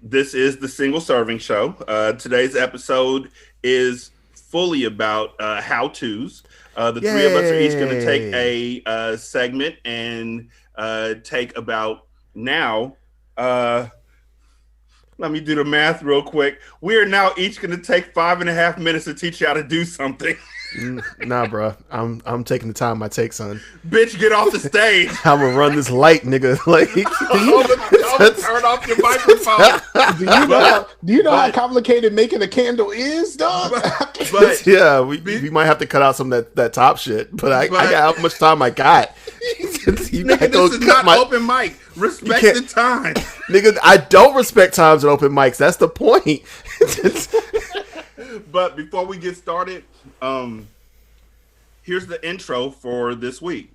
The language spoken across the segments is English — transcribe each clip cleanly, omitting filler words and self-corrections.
This is the Single Serving Show. Today's episode is fully about how tos. The three of us are each going to take Yay! a segment and take about now. Uh, Let me do the math real quick. We are now each going to take 5.5 minutes to teach you how to do something. Nah, bro. I'm taking the time I take, son. Bitch, get off the stage. I'm gonna run this light, nigga. Like, Turn off your microphone. Do you know how complicated making a candle is, dog? But yeah, we might have to cut out some of that top shit. But I got how much time I got. Nigga, this is not open mic. Respect the time. Nigga, I don't respect times at open mics. That's the point. But before we get started, here's the intro for this week.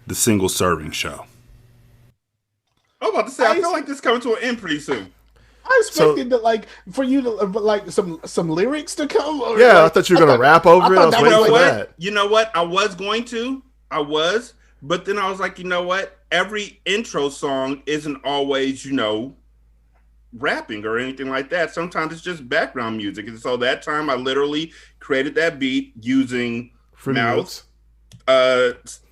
The Single Serving Show. I'm about to say, I feel like this is coming to an end pretty soon. I expected for you to some lyrics to come. Or, yeah, I thought you were gonna rap over it. I was waiting for that. You know what? I was going to. But then I was like, you know what? Every intro song isn't always, rapping or anything like that. Sometimes it's just background music. And so that time I literally created that beat using mouth.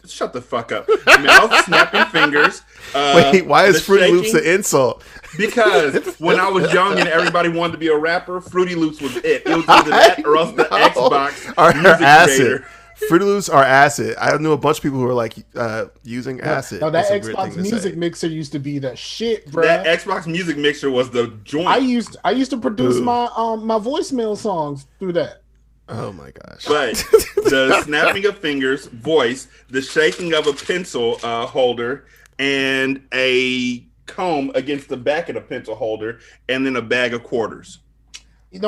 Shut the fuck up. Mouth, snapping fingers. Wait, why is Fruity Loops an insult? Because when I was young and everybody wanted to be a rapper, Fruity Loops was it. It was either that or else the Xbox or music acid. creator. Fruity Loops are acid. I knew a bunch of people who were like using acid. No, that Xbox music mixer used to be the shit, bro. That Xbox music mixer was the joint. I used to produce my voicemail songs through that. Oh my gosh. But the snapping of fingers, voice, the shaking of a pencil holder, and a comb against the back of the pencil holder, and then a bag of quarters. We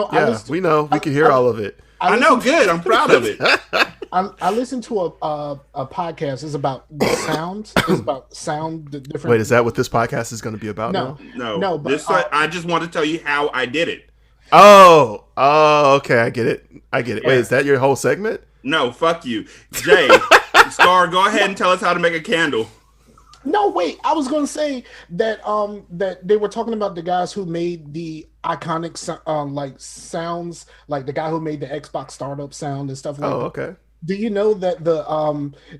know. We can hear all of it. I know, good. I'm proud of it. I listened to a podcast. It's about the sounds. It's about sound. The different. Wait, is that what this podcast is going to be about? No. But I just want to tell you how I did it. Oh, okay. I get it. Yeah. Wait, is that your whole segment? No, fuck you, Jay. Scar, go ahead and tell us how to make a candle. No, wait. I was going to say that that they were talking about the guys who made the iconic sounds, like the guy who made the Xbox startup sound and stuff like that. Oh, okay. Do you know that the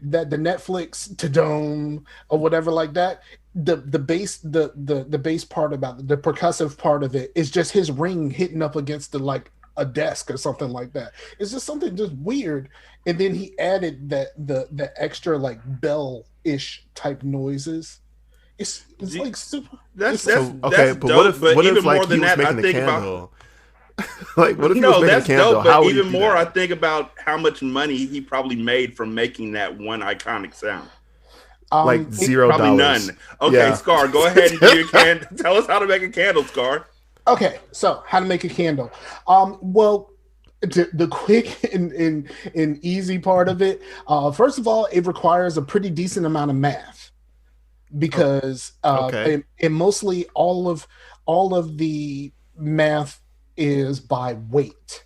Netflix to dome or whatever like that, the bass part about the percussive part of it is just his ring hitting up against a desk or something like that. It's just something just weird. And then he added the extra bell-ish type noises. It's like super. That's okay. That's But dope, what if even more he than was that, I making a think candle? about. Like, what if he was No, making a that's candle? dope. How But would he even do more, that? I think about how much money he probably made from making that one iconic sound. Like $0. Probably none. Okay, Yeah. Scar, go ahead and do your candle. Tell us how to make a candle, Scar. Okay, so how to make a candle. Well, the quick and easy part of it. First of all, it requires a pretty decent amount of math because and mostly all of the math is by weight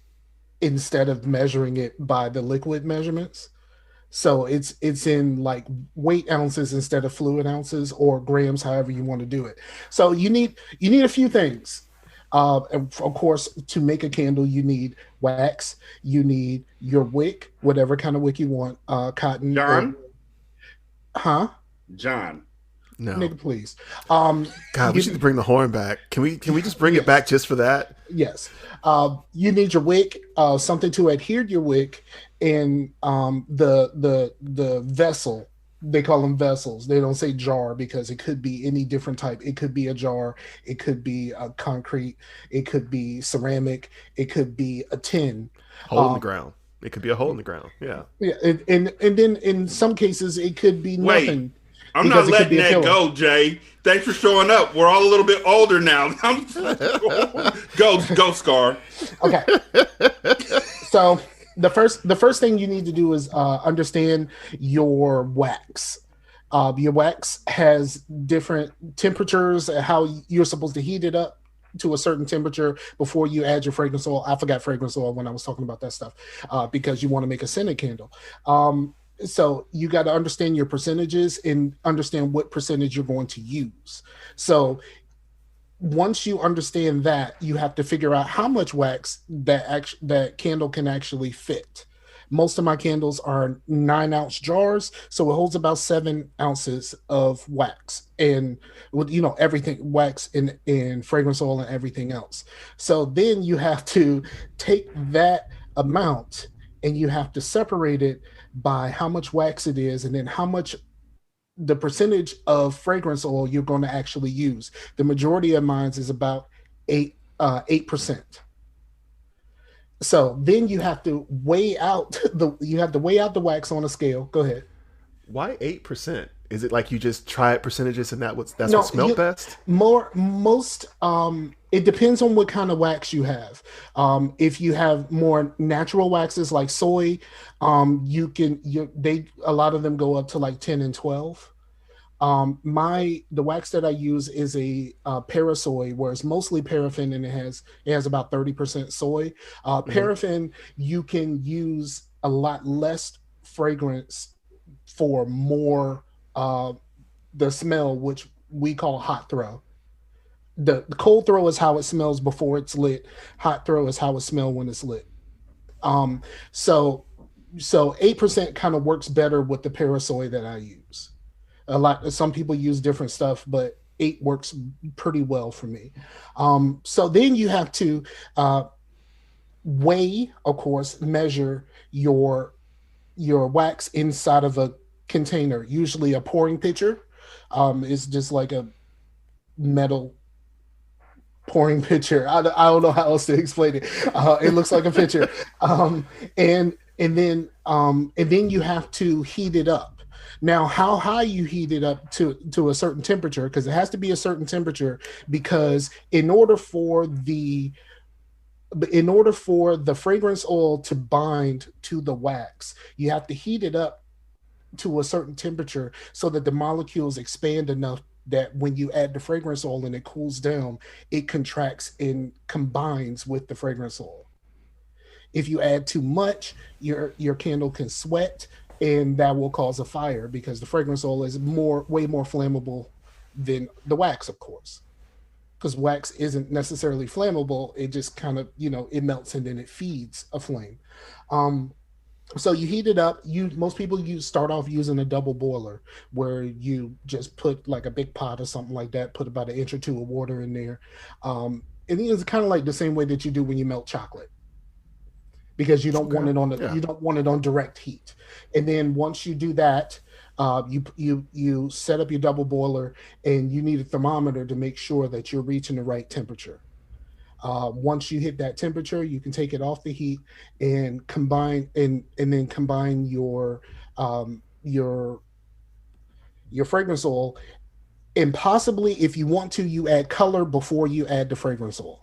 instead of measuring it by the liquid measurements. So it's in weight ounces instead of fluid ounces or grams, however you want to do it. So you need a few things. And of course, to make a candle, you need wax. You need your wick, whatever kind of wick you want. Cotton. John? Huh? John. No. Nigga, please. God, we should You, bring the horn back. Can we just bring it back yes, just for that? yes. You need your wick, something to adhere to your wick, and the vessel. They call them vessels. They don't say jar because it could be any different type. It could be a jar. It could be a concrete. It could be ceramic. It could be a tin. Hole in the Um, ground. It could be a hole in the ground. Yeah. yeah, and then in some cases it could be Wait, nothing I'm because not it could letting be a that pillow. go, Jay. Thanks for showing up. We're all a little bit older now. Go, Scar. Okay, so the first thing you need to do is understand your wax. Your wax has different temperatures and how you're supposed to heat it up to a certain temperature before you add your fragrance oil. I forgot fragrance oil when I was talking about that stuff because you want to make a scented candle. So you got to understand your percentages and understand what percentage you're going to use. So once you understand that, you have to figure out how much wax that candle can actually fit. Most of my candles are 9 ounce jars, so it holds about 7 ounces of wax, and with everything wax in fragrance oil and everything else. So then you have to take that amount and you have to separate it by how much wax it is, and then how much the percentage of fragrance oil you're going to actually use. The majority of mine is about 8%. So then you have to weigh out the wax on a scale. Go ahead. Why 8%? Is it like you just try it percentages and that's what No, smelled best? most it depends on what kind of wax you have. If you have more natural waxes like soy, you can they a lot of them go up to like 10 and 12. The wax that I use is a parasoy, where it's mostly paraffin, and it has about 30% soy. Mm-hmm. Paraffin, you can use a lot less fragrance for more uh, the smell, which we call hot throw. The cold throw is how it smells before it's lit. Hot throw is how it smells when it's lit. Um, so so 8% kind of works better with the parasoy that I use. Some people use different stuff, but 8 works pretty well for me. So then you have to weigh, of course, measure your wax inside of a container, usually a pouring pitcher. It's just like a metal pouring pitcher. I don't know how else to explain it. It looks like a pitcher, and and then you have to heat it up. Now, how high you heat it up to a certain temperature, because it has to be a certain temperature, because in order for the fragrance oil to bind to the wax, you have to heat it up to a certain temperature so that the molecules expand enough that when you add the fragrance oil and it cools down, it contracts and combines with the fragrance oil. If you add too much, your candle can sweat, and that will cause a fire because the fragrance oil is way more flammable than the wax, of course. Because wax isn't necessarily flammable; it just kind of it melts and then it feeds a flame. Um, so you heat it up. Most people use start off using a double boiler, where you just put like a big pot or something like that, put about an inch or two of water in there, and it's kind of like the same way that you do when you melt chocolate, because Okay. Yeah. you don't want it on direct heat. And then once you do that, you set up your double boiler, and you need a thermometer to make sure that you're reaching the right temperature. Once you hit that temperature, you can take it off the heat and then combine um, your your fragrance oil. And possibly, if you want to, you add color before you add the fragrance oil.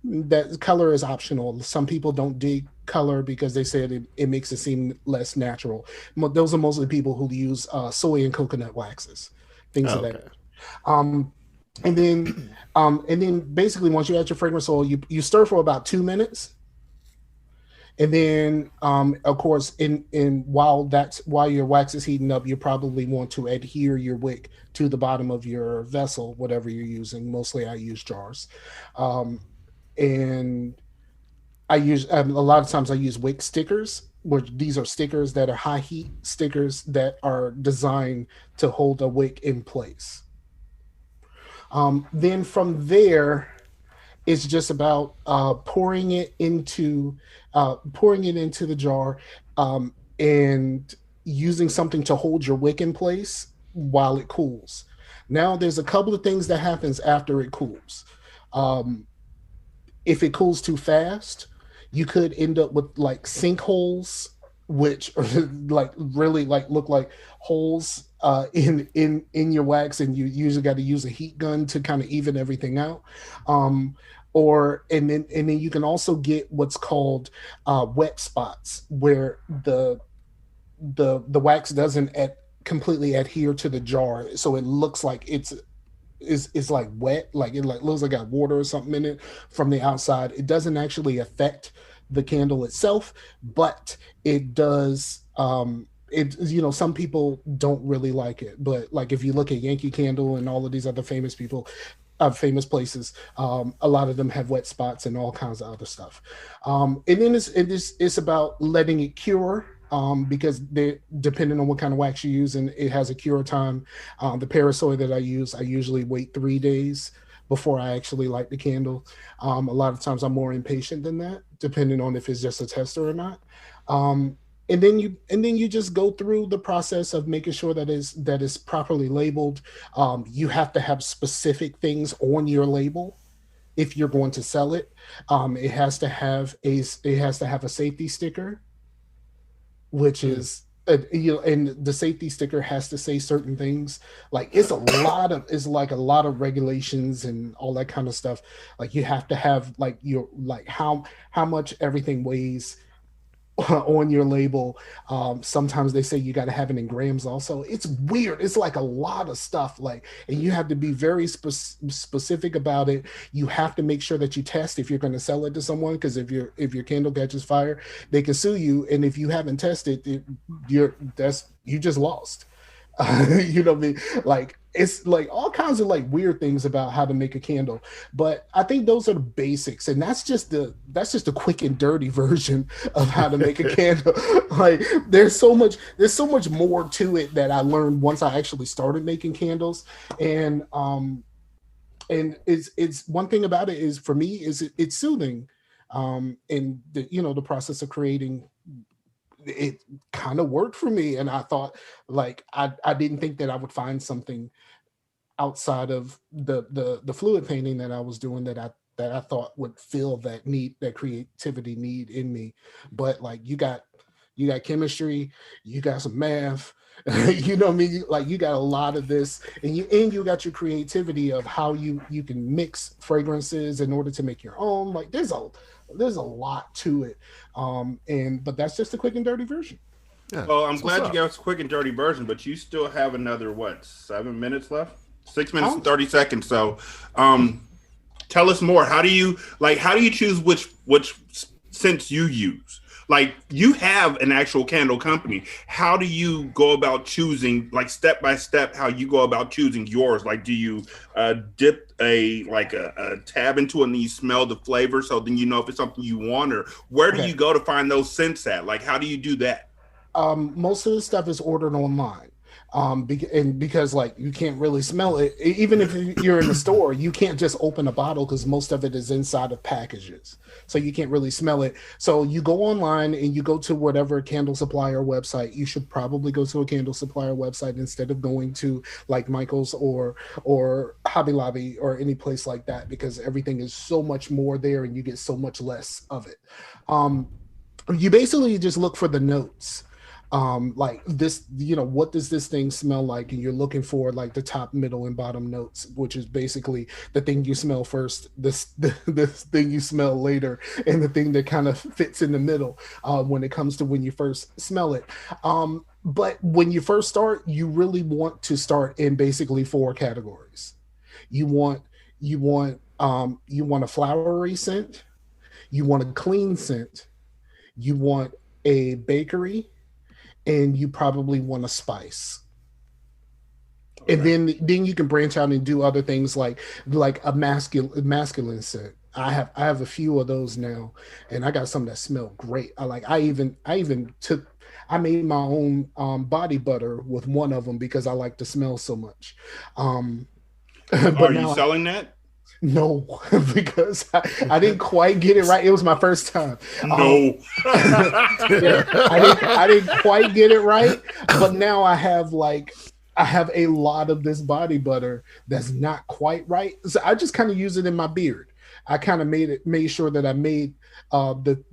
That color is optional. Some people don't dig color because they said it makes it seem less natural. Those are mostly people who use soy and coconut waxes, things Oh, of that okay. nature. Um, and then basically, once you add your fragrance oil, you stir for about 2 minutes, and then of course, in while your wax is heating up, you probably want to adhere your wick to the bottom of your vessel, whatever you're using. Mostly, I use jars. Um, and a lot of times I use wick stickers. which these are stickers that are high heat stickers that are designed to hold a wick in place. Then from there, it's just about pouring it into the jar, and using something to hold your wick in place while it cools. Now, there's a couple of things that happens after it cools. Um, if it cools too fast, you could end up with like sinkholes, which like really like look like holes in your wax, and you usually got to use a heat gun to kind of even everything out. Um, or and then you can also get what's called wet spots, where the wax doesn't completely adhere to the jar, so it looks like it's like wet, like it like looks like got water or something in it from the outside. It doesn't actually affect the candle itself, but it does. It, some people don't really like it, but like if you look at Yankee Candle and all of these other famous people, famous places, a lot of them have wet spots and all kinds of other stuff. And then it's about letting it cure, because they, depending on what kind of wax you use, and it has a cure time. The Parasoy that I use, I usually wait 3 days before I actually light the candle. A lot of times I'm more impatient than that, depending on if it's just a tester or not. And then you just go through the process of making sure that is properly labeled. You have to have specific things on your label if you're going to sell it. It has to have a safety sticker, which is and the safety sticker has to say certain things. Like it's like a lot of regulations and all that kind of stuff. Like you have to have like your like how much everything weighs on your label. Sometimes they say you got to have it in grams also. It's weird. It's like a lot of stuff, like, and you have to be very specific about it. You have to make sure that you test if you're going to sell it to someone, because if your candle catches fire, they can sue you, and if you haven't tested it, you just lost. You know what I mean? Like it's like all kinds of like weird things about how to make a candle. But I think those are the basics, and that's just the quick and dirty version of how to make a candle. Like there's so much more to it that I learned once I actually started making candles. And it's one thing about it is, for me, is it's soothing. And the process of creating it kind of worked for me, and I thought, like, I didn't think that I would find something outside of the fluid painting that I was doing that I thought would fill that creativity need in me. But like you got chemistry, you got some math, you know what I mean? Like you got a lot of this, and you got your creativity of how you can mix fragrances in order to make your own. Like there's a lot to it. But that's just a quick and dirty version. Yeah, well, I'm glad you gave us a quick and dirty version, but you still have another 7 minutes left? 6 minutes and 30 seconds. So tell us more. How do you choose which scents you use? Like, you have an actual candle company. How do you go about choosing, like, step by step, how you go about choosing yours? Like, do you dip a tab into it and you smell the flavor, so then you know if it's something you want? Or where do you go to find those scents at? Like, how do you do that? Most of the stuff is ordered online. Because like you can't really smell it, even if you're in the store, you can't just open a bottle because most of it is inside of packages, so you can't really smell it. So you go online and you go to whatever candle supplier website. You should probably go to a candle supplier website instead of going to like Michael's or Hobby Lobby or any place like that, because everything is so much more there and you get so much less of it. You basically just look for the notes. Like this, what does this thing smell like? And you're looking for like the top, middle, and bottom notes, which is basically the thing you smell first, this thing you smell later, and the thing that kind of fits in the middle when it comes to when you first smell it. But when you first start, you really want to start in basically 4 categories. You want a flowery scent, you want a clean scent, you want a bakery, and you probably want a spice. Okay. And then you can branch out and do other things like a masculine scent. I have a few of those now, and I got some that smell great. I made my own body butter with one of them because I like the smell so much. Um, So but are you now selling that? no, because I didn't quite get it right. It was my first time. No. Yeah, I didn't quite get it right, but now I have a lot of this body butter that's not quite right. So I just kind of use it in my beard. I kind of made sure that I made the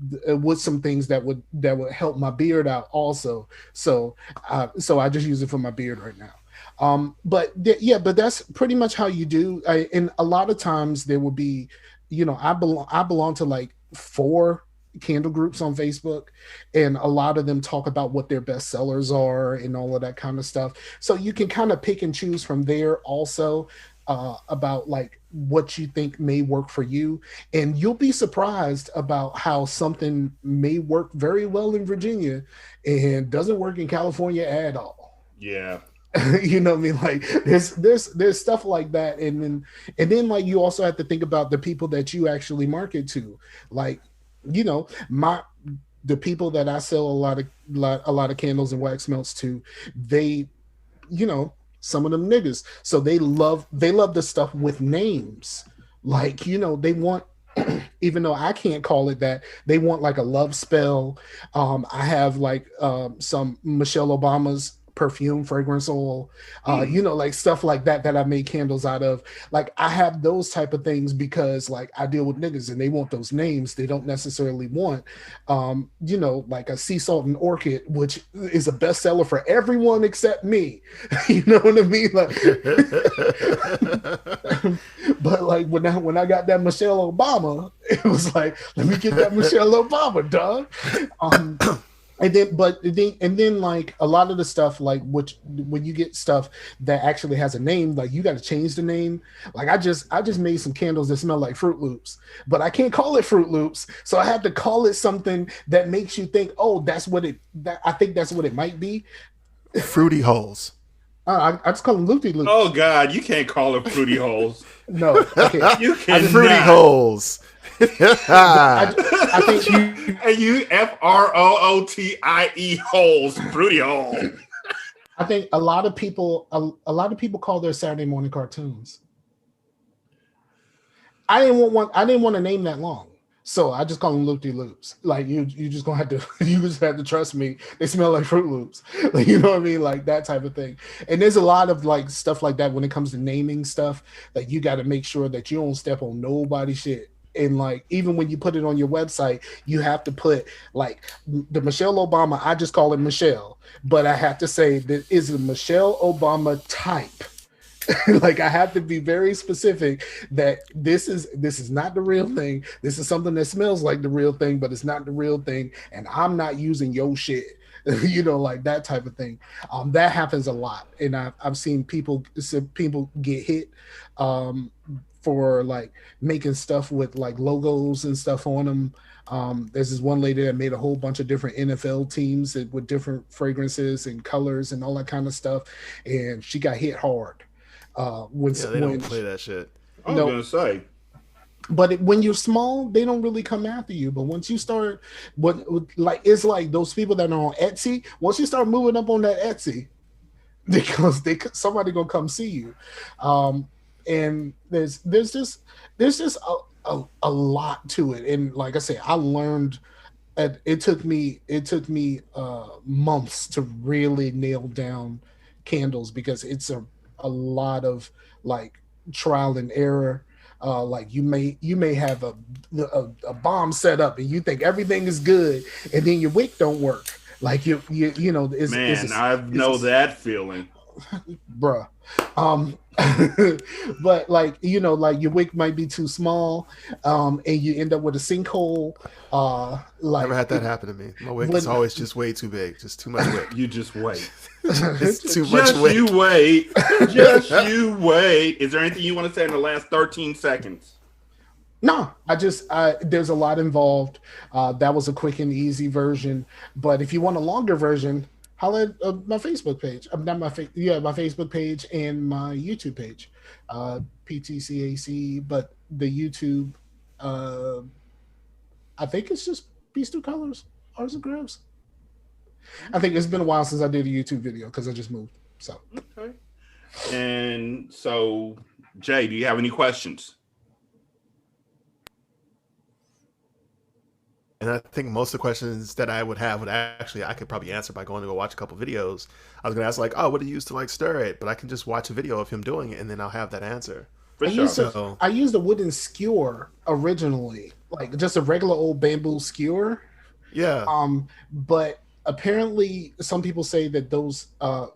with some things that would help my beard out also. So I just use it for my beard right now. But that's pretty much how you do. And a lot of times there will be, I belong to like 4 candle groups on Facebook, and a lot of them talk about what their best sellers are and all of that kind of stuff. So you can kind of pick and choose from there also. About like what you think may work for you, and you'll be surprised about how something may work very well in Virginia and doesn't work in California at all. Yeah. You know what I mean? Like there's stuff like that, and then like you also have to think about the people that you actually market to. Like, my the people that I sell a lot of candles and wax melts to, they, some of them niggas, so they love the stuff with names. Like, they want, even though I can't call it that, they want like a love spell. I have like some Michelle Obama's perfume fragrance oil, like stuff like that I made candles out of. Like I have those type of things because like I deal with niggas and they want those names. They don't necessarily want like a sea salt and orchid, which is a bestseller for everyone except me. You know what I mean? Like but like when I got that Michelle Obama, it was like, let me get that Michelle Obama, dog. And then like a lot of the stuff, like when you get stuff that actually has a name, like you got to change the name. Like I just made some candles that smell like Fruit Loops, but I can't call it Fruit Loops, so I have to call it something that makes you think, oh, I think that's what it might be. Fruity holes. I just call them Loopy Loops. Oh God, you can't call it fruity holes. No, okay. You can Fruity holes. I think you FROOTIE holes, fruity hole. I think a lot of people call their Saturday morning cartoons. I didn't want to name that long, so I just call them Loopy Loops. Like you just gonna have to you just have to trust me. They smell like Fruit Loops. Like, you know what I mean? Like that type of thing. And there's a lot of like stuff like that when it comes to naming stuff. Like you got to make sure that you don't step on nobody's shit. And like even when you put it on your website, you have to put like the Michelle Obama. I just call it Michelle, but I have to say that is a Michelle Obama type. Like I have to be very specific that this is not the real thing. This is something that smells like the real thing, but it's not the real thing. And I'm not using your shit. Like that type of thing. That happens a lot, and I've seen people get hit. For like making stuff with like logos and stuff on them. There's this one lady that made a whole bunch of different NFL teams with different fragrances and colors and all that kind of stuff, and she got hit hard. They don't play that shit. I was gonna say. But when you're small, they don't really come after you. But once you start, it's like those people that are on Etsy. Once you start moving up on that Etsy, because somebody gonna come see you. And there's just a lot to it. And like I say, I learned it took me months to really nail down candles because it's a lot of like trial and error. Like you may have a bomb set up and you think everything is good, and then your wick don't work. Like I know that feeling, bruh. But like like your wick might be too small, and you end up with a sinkhole. Never had that happen to me. My wick is always just way too big, just too much wick. You just wait. It's too much wick. You wait. Just you wait. Is there anything you want to say in the last 13 seconds? No, there's a lot involved. That was a quick and easy version, but if you want a longer version, holla at my Facebook page. My Facebook page and my YouTube page, PTCAC. But the YouTube Uh, I think it's just Beast Through Colors, Arts and Crafts. I think it's been a while since I did a YouTube video because I just moved. So Okay. And so, Jay, do you have any questions? And I think most of the questions that I would have would actually I could probably answer by going to go watch a couple videos. I was going to ask like, oh, what do you use to like stir it? But I can just watch a video of him doing it, and then I'll have that answer. For I sure. used a I used a wooden skewer originally, like just a regular old bamboo skewer. Yeah. But apparently some people say that those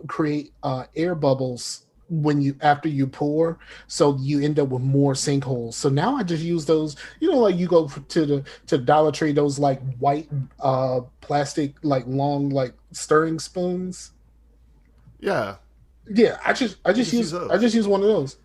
create air bubbles when you after you pour, so you end up with more sinkholes. So now I just use those, like you go to Dollar Tree, those like white plastic like long like stirring spoons. Yeah. Yeah, I just use one of those.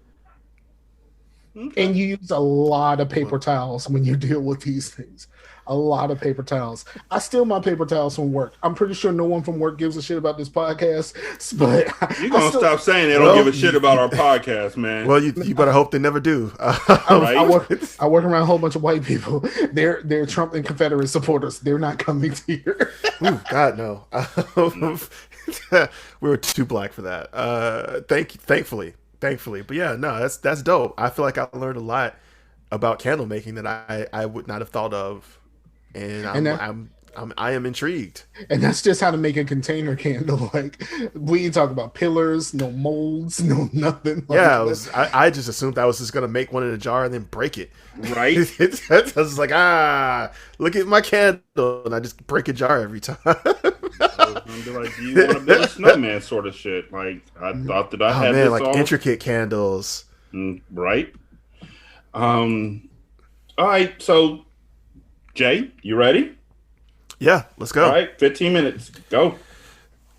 Okay. And you use a lot of paper towels when you deal with these things. A lot of paper towels. I steal my paper towels from work. I'm pretty sure no one from work gives a shit about this podcast. But you're gonna stop saying they don't give a shit about our podcast, man. Well, you better hope they never do. Right? I work around a whole bunch of white people. They're Trump and Confederate supporters. They're not coming to here. Ooh, God no. We were too black for that. Thankfully. But yeah, no, that's dope. I feel like I learned a lot about candle making that I would not have thought of, and I am intrigued. And that's just how to make a container candle. Like, we ain't talking about pillars, no molds, no nothing. Like, yeah, I just assumed I was just gonna make one in a jar and then break it. Right. I was like, look at my candle, and I just break a jar every time. Be like, do you want to build a snowman sort of shit? Like, I thought that I had this like all intricate candles. Right. All right. So, Jay, you ready? Yeah, let's go. All right, 15 minutes. Go.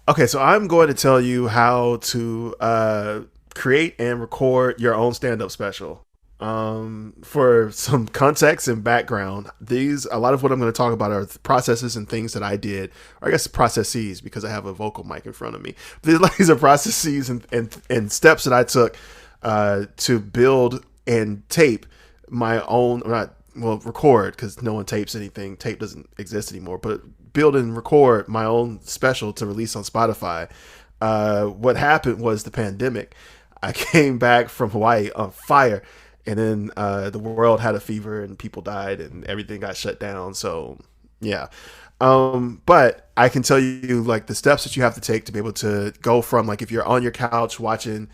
Okay, so I'm going to tell you how to create and record your own stand-up special. For some context and background, a lot of what I'm going to talk about are processes and things that I did, or I guess processes, because I have a vocal mic in front of me. These are processes and steps that I took to build and tape my own, record, because no one tapes anything. Tape doesn't exist anymore, but build and record my own special to release on Spotify. What happened was the pandemic. I came back from Hawaii on fire. And then the world had a fever and people died and everything got shut down. So, yeah. But I can tell you like the steps that you have to take to be able to go from like if you're on your couch watching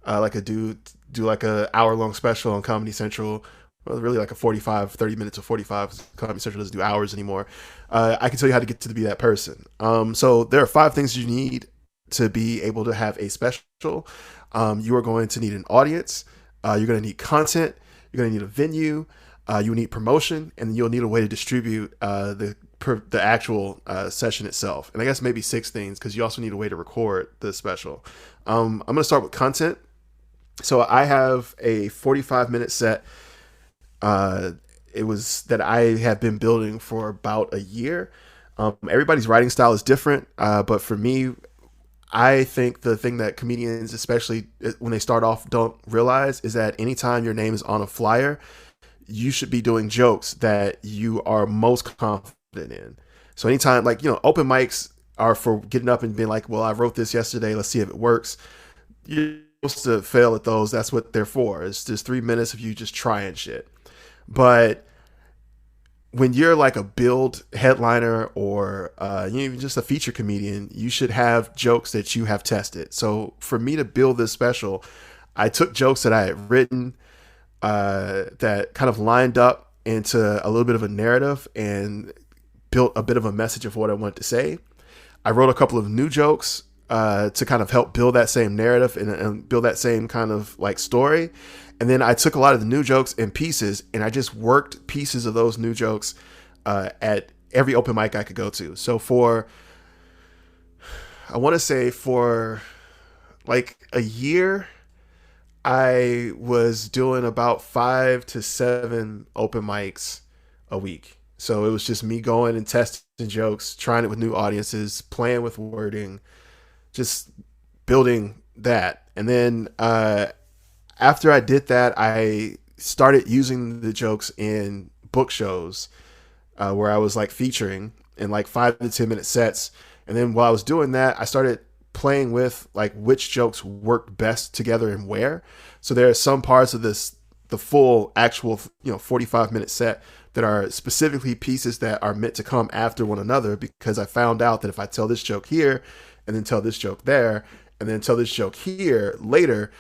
like a dude do like a hour-long special on Comedy Central, well, really like a 30 minutes of 45. Comedy Central doesn't do hours anymore. I can tell you how to get to be that person. So there are 5 things you need to be able to have a special. You are going to need an audience. You're going to need content. You're going to need a venue. You'll need promotion, and you'll need a way to distribute the actual session itself. And I guess maybe 6 things, because you also need a way to record the special. I'm going to start with content. So I have a 45-minute set. It was that I have been building for about a year. Everybody's writing style is different, but for me, I think the thing that comedians, especially when they start off, don't realize is that anytime your name is on a flyer, you should be doing jokes that you are most confident in. So anytime, like, open mics are for getting up and being like, well, I wrote this yesterday, let's see if it works. You're supposed to fail at those. That's what they're for. It's just 3 minutes of you just trying shit. But when you're like a build headliner or even just a feature comedian, you should have jokes that you have tested. So for me to build this special, I took jokes that I had written that kind of lined up into a little bit of a narrative and built a bit of a message of what I wanted to say. I wrote a couple of new jokes to kind of help build that same narrative and build that same kind of like story. And then I took a lot of the new jokes and pieces, and I just worked pieces of those new jokes at every open mic I could go to. So I want to say for like a year, I was doing about 5 to 7 open mics a week. So it was just me going and testing jokes, trying it with new audiences, playing with wording, just building that. And then after I did that, I started using the jokes in book shows where I was like featuring in like 5 to 10 minute sets. And then while I was doing that, I started playing with like which jokes worked best together and where. So there are some parts of the full actual 45-minute set that are specifically pieces that are meant to come after one another, because I found out that if I tell this joke here and then tell this joke there and then tell this joke here later,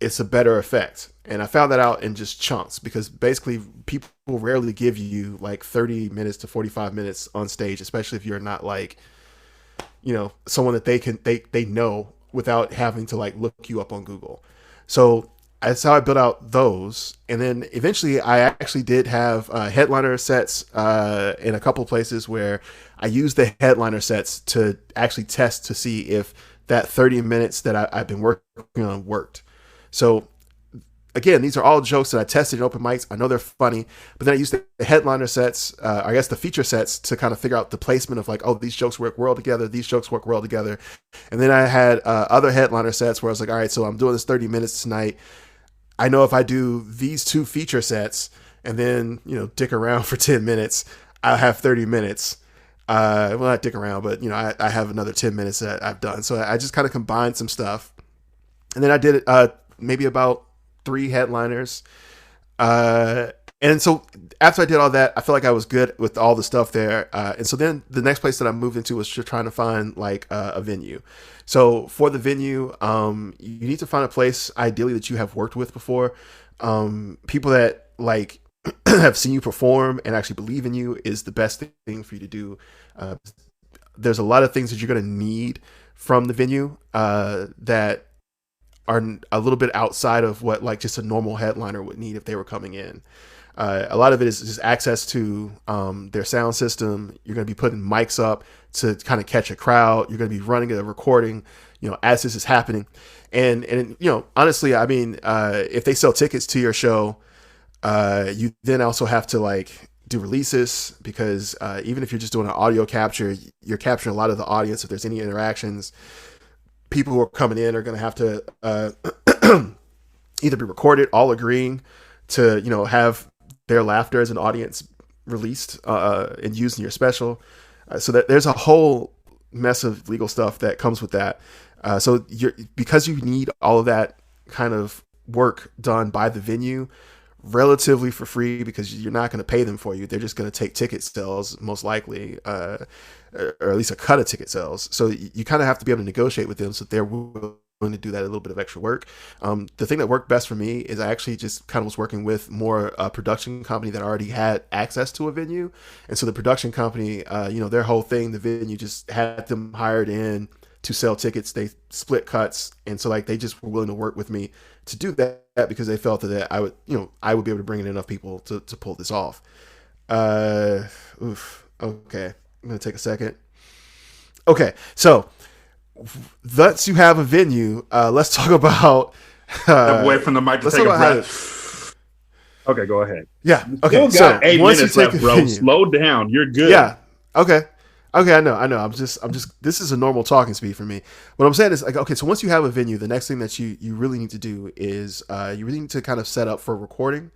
it's a better effect. And I found that out in just chunks, because basically people rarely give you like 30 minutes to 45 minutes on stage, especially if you're not like, someone that they know without having to like look you up on Google. So that's how I built out those. And then eventually I actually did have headliner sets in a couple places where I used the headliner sets to actually test to see if that 30 minutes that I've been working on worked. So again, these are all jokes that I tested in open mics. I know they're funny, but then I used the headliner sets, I guess the feature sets, to kind of figure out the placement of like, oh, these jokes work well together. These jokes work well together. And then I had other headliner sets where I was like, all right, so I'm doing this 30 minutes tonight. I know if I do these 2 feature sets and then, dick around for 10 minutes, I'll have 30 minutes. Well, not dick around, but, I have another 10 minutes that I've done. So I just kind of combined some stuff. And then I did maybe about 3 headliners. And so after I did all that, I felt like I was good with all the stuff there. And so then the next place that I moved into was just trying to find like a venue. So for the venue, you need to find a place ideally that you have worked with before. People that like have seen you perform and actually believe in you is the best thing for you to do. There's a lot of things that you're going to need from the venue that are a little bit outside of what like just a normal headliner would need if they were coming in. A lot of it is just access to their sound system. You're going to be putting mics up to kind of catch a crowd. You're going to be running a recording, as this is happening. And honestly, I mean, if they sell tickets to your show, you then also have to like do releases, because even if you're just doing an audio capture, you're capturing a lot of the audience. If there's any interactions, people who are coming in are going to have to either be recorded, all agreeing to, have their laughter as an audience released and used in your special. So that there's a whole mess of legal stuff that comes with that. So because you need all of that kind of work done by the venue relatively for free, because you're not going to pay them for you. They're just going to take ticket sales, most likely, or at least a cut of ticket sales. So you kind of have to be able to negotiate with them so that they're willing to do that a little bit of extra work. The thing that worked best for me is I actually just kind of was working with more a production company that already had access to a venue. And so the production company, their whole thing, the venue just had them hired in to sell tickets. They split cuts. And so like they just were willing to work with me to do that because they felt that I would be able to bring in enough people to pull this off. Okay. I'm going to take a second. Okay. So once you have a venue, let's talk about away from the mic to take a breath. Okay, go ahead. Yeah. Okay. So got 8 minutes left, bro. Venue, slow down. You're good. Yeah. Okay. I know. I'm just. This is a normal talking speed for me. What I'm saying is like, okay. So once you have a venue, the next thing that you really need to do is you really need to kind of set up for recording.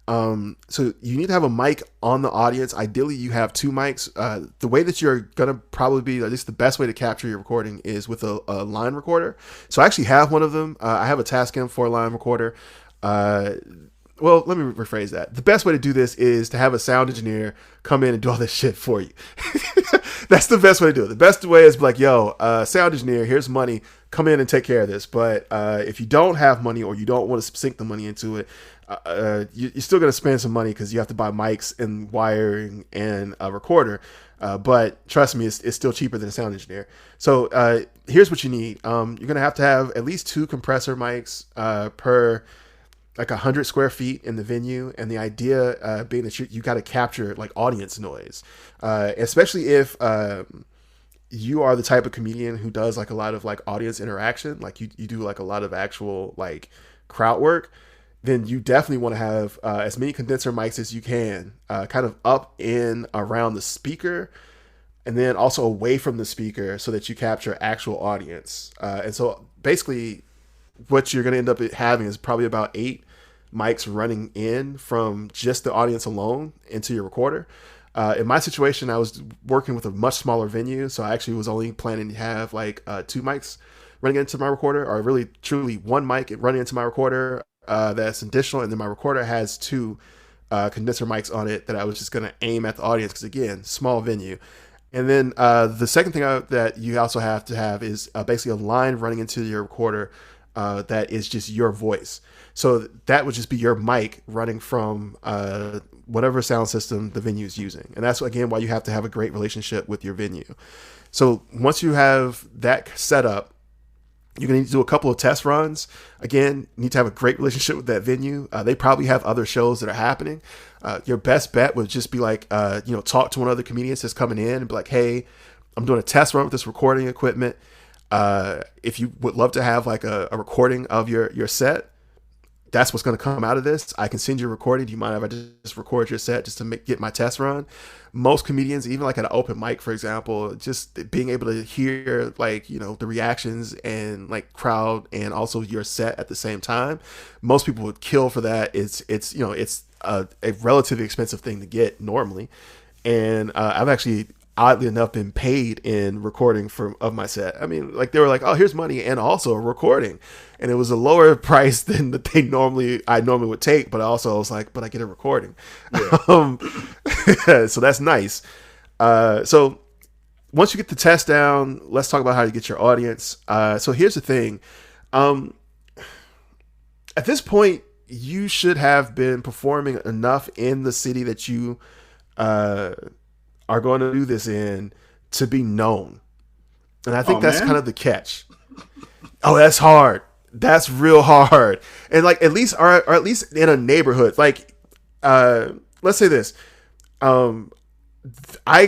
So you need to have a mic on the audience. Ideally, you have 2 mics. The way that you're going to probably be, at least the best way to capture your recording is with a line recorder. So I actually have one of them. I have a Tascam 4-line recorder. Well, let me rephrase that. The best way to do this is to have a sound engineer come in and do all this shit for you. That's the best way to do it. The best way is like, yo, sound engineer, here's money. Come in and take care of this. But if you don't have money or you don't want to sink the money into it, you're still going to spend some money because you have to buy mics and wiring and a recorder. But trust me, it's still cheaper than a sound engineer. So here's what you need. You're going to have at least 2 compressor mics per like 100 square feet in the venue. And the idea being that you got to capture like audience noise, especially if you are the type of comedian who does like a lot of like audience interaction, like you do like a lot of actual like crowd work. Then you definitely want to have as many condenser mics as you can, kind of up in around the speaker, and then also away from the speaker so that you capture actual audience. And so basically what you're going to end up having is probably about 8 mics running in from just the audience alone into your recorder. In my situation, I was working with a much smaller venue, so I actually was only planning to have like 2 mics running into my recorder, or really truly 1 mic running into my recorder that's additional, and then my recorder has 2 condenser mics on it that I was just going to aim at the audience because, again, small venue. And then the second thing that you also have to have is basically a line running into your recorder that is just your voice. So that would just be your mic running from whatever sound system the venue is using. And that's, again, why you have to have a great relationship with your venue. So once you have that set up, you're going to need to do a couple of test runs. Again, you need to have a great relationship with that venue. They probably have other shows that are happening. Your best bet would just be like, talk to one of the comedians that's coming in and be like, hey, I'm doing a test run with this recording equipment. If you would love to have like a recording of your set, that's what's going to come out of this. I can send you a recording. Do you mind if I just record your set just to get my test run? Most comedians, even like at an open mic, for example, just being able to hear like, the reactions and like crowd and also your set at the same time, most people would kill for that. It's a relatively expensive thing to get normally. And I've actually, oddly enough, been paid in recording of my set. I mean, like they were like, oh, here's money and also a recording. And it was a lower price than the thing I normally would take, but also I was like, but I get a recording. Yeah. So that's nice. So once you get the test down, let's talk about how to get your audience. So here's the thing. At this point, you should have been performing enough in the city that you are going to do this in to be known. And I think that's kind of the catch. Oh, that's hard. That's real hard. And like at least in a neighborhood, like let's say this. I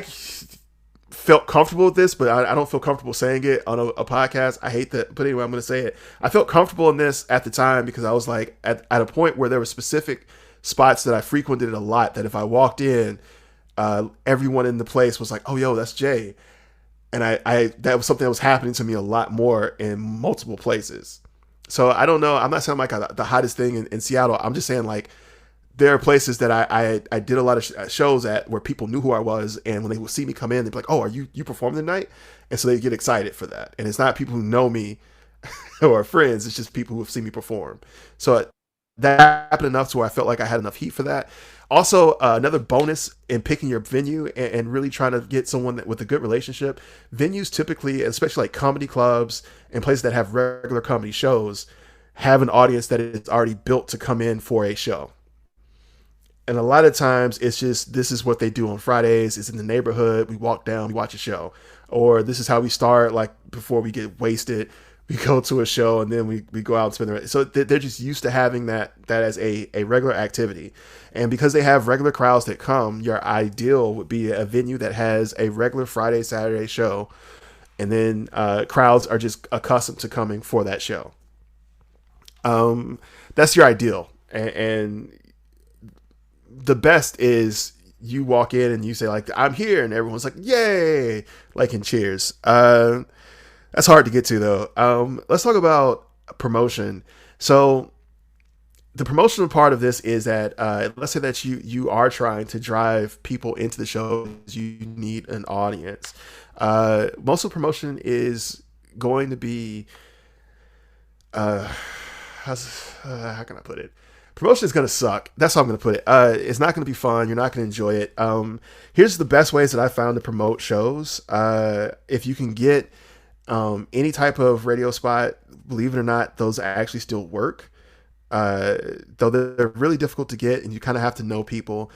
felt comfortable with this, but I don't feel comfortable saying it on a podcast. I hate that, but anyway, I'm going to say it. I felt comfortable in this at the time because I was like at a point where there were specific spots that I frequented a lot that if I walked in, everyone in the place was like, oh, yo, that's Jay. And I that was something that was happening to me a lot more in multiple places. So I don't know. I'm not saying like the hottest thing in Seattle. I'm just saying like there are places that I did a lot of shows at where people knew who I was. And when they would see me come in, they'd be like, oh, are you performing tonight? And so they get excited for that. And it's not people who know me or friends. It's just people who have seen me perform. So that happened enough to where I felt like I had enough heat for that. Also, another bonus in picking your venue and really trying to get someone with a good relationship. Venues typically, especially like comedy clubs and places that have regular comedy shows, have an audience that is already built to come in for a show. And a lot of times it's just, this is what they do on Fridays. It's in the neighborhood. We walk down, we watch a show. Or this is how we start, like before we get wasted. We go to a show and then we go out and spend the rest. So they're just used to having that as a regular activity. And because they have regular crowds that come, your ideal would be a venue that has a regular Friday, Saturday show. And then crowds are just accustomed to coming for that show. That's your ideal. And the best is you walk in and you say like, I'm here. And everyone's like, yay, like in cheers. That's hard to get to though. Let's talk about promotion. So the promotional part of this is that let's say that you are trying to drive people into the show. You need an audience. Most of the promotion is going to be how can I put it? Promotion is going to suck. That's how I'm going to put it. It's not going to be fun. You're not going to enjoy it. Here's the best ways that I found to promote shows. If you can get any type of radio spot, believe it or not, those actually still work. Though they're really difficult to get and you kind of have to know people.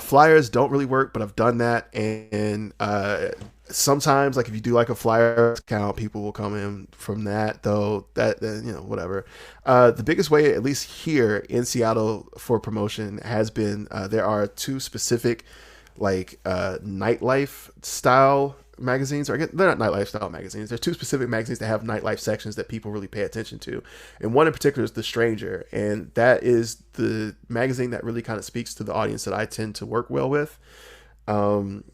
Flyers don't really work, but I've done that. And sometimes like if you do like a flyer account, people will come in from that though, whatever. The biggest way, at least here in Seattle for promotion has been, there are 2 specific like nightlife style magazines, or they're not nightlife style magazines. There's 2 specific magazines that have nightlife sections that people really pay attention to. And one in particular is The Stranger. And that is the magazine that really kind of speaks to the audience that I tend to work well with. And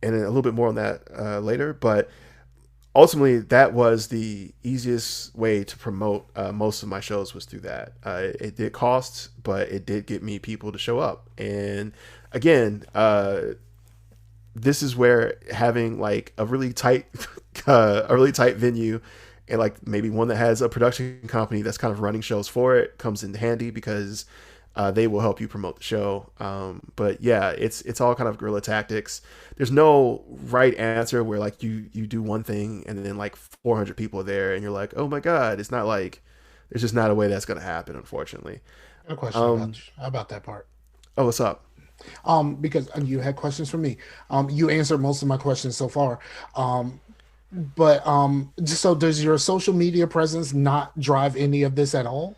a little bit more on that later. But ultimately, that was the easiest way to promote most of my shows was through that. It did cost, but it did get me people to show up. And again, this is where having like a really tight, a really tight venue, and like maybe one that has a production company that's kind of running shows for it comes in handy because they will help you promote the show. But yeah, it's all kind of guerrilla tactics. There's no right answer where like you do one thing and then like 400 people are there and you're like, oh my god. It's not like there's just not a way that's going to happen, unfortunately. A question about that part. Oh, what's up? Because you had questions for me. You answered most of my questions so far. But just so does your social media presence not drive any of this at all?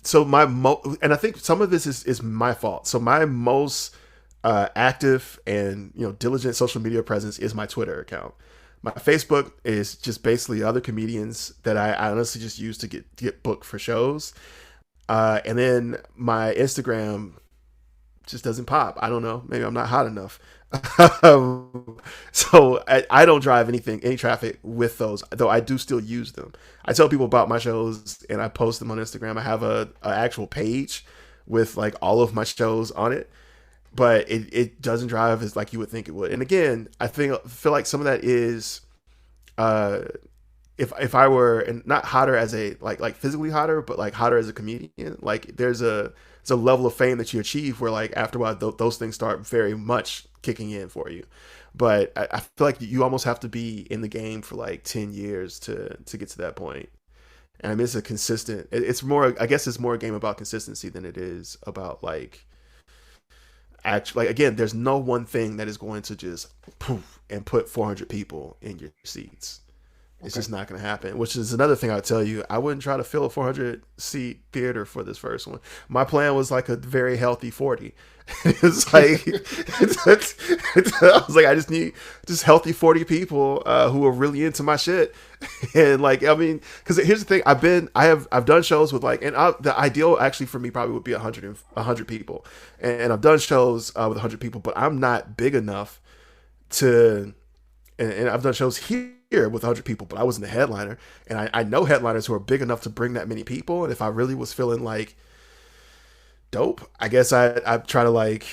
So and I think some of this is my fault. So my most active and diligent social media presence is my Twitter account. My Facebook is just basically other comedians that I honestly just use to get booked for shows. And then my Instagram just doesn't pop. I don't know. Maybe I'm not hot enough. So I don't drive any traffic with those, though I do still use them. I tell people about my shows and I post them on Instagram. I have a actual page with like all of my shows on it, but it doesn't drive as like you would think it would. And again, I feel like some of that is if I were, and not hotter as a like physically hotter, but like hotter as a comedian, like there's a level of fame that you achieve where like after a while those things start very much kicking in for you. But I feel like you almost have to be in the game for like 10 years to get to that point. And I mean, it's a consistent, it's more, I guess it's more a game about consistency than it is about like actually, like, again, there's no one thing that is going to just poof and put 400 people in your seats. It's just not going to happen, which is another thing I'll tell you. I wouldn't try to fill a 400 seat theater for this first one. My plan was like a very healthy 40. It's like, I was like, I just need just healthy 40 people who are really into my shit. And like, I mean, because here's the thing, I've done shows with like, and the ideal actually for me probably would be 100 people. And I've done shows with 100 people, but I'm not big enough to, and I've done shows here with 100 people, but I wasn't a headliner, and I know headliners who are big enough to bring that many people. And if I really was feeling like dope, I guess I try to like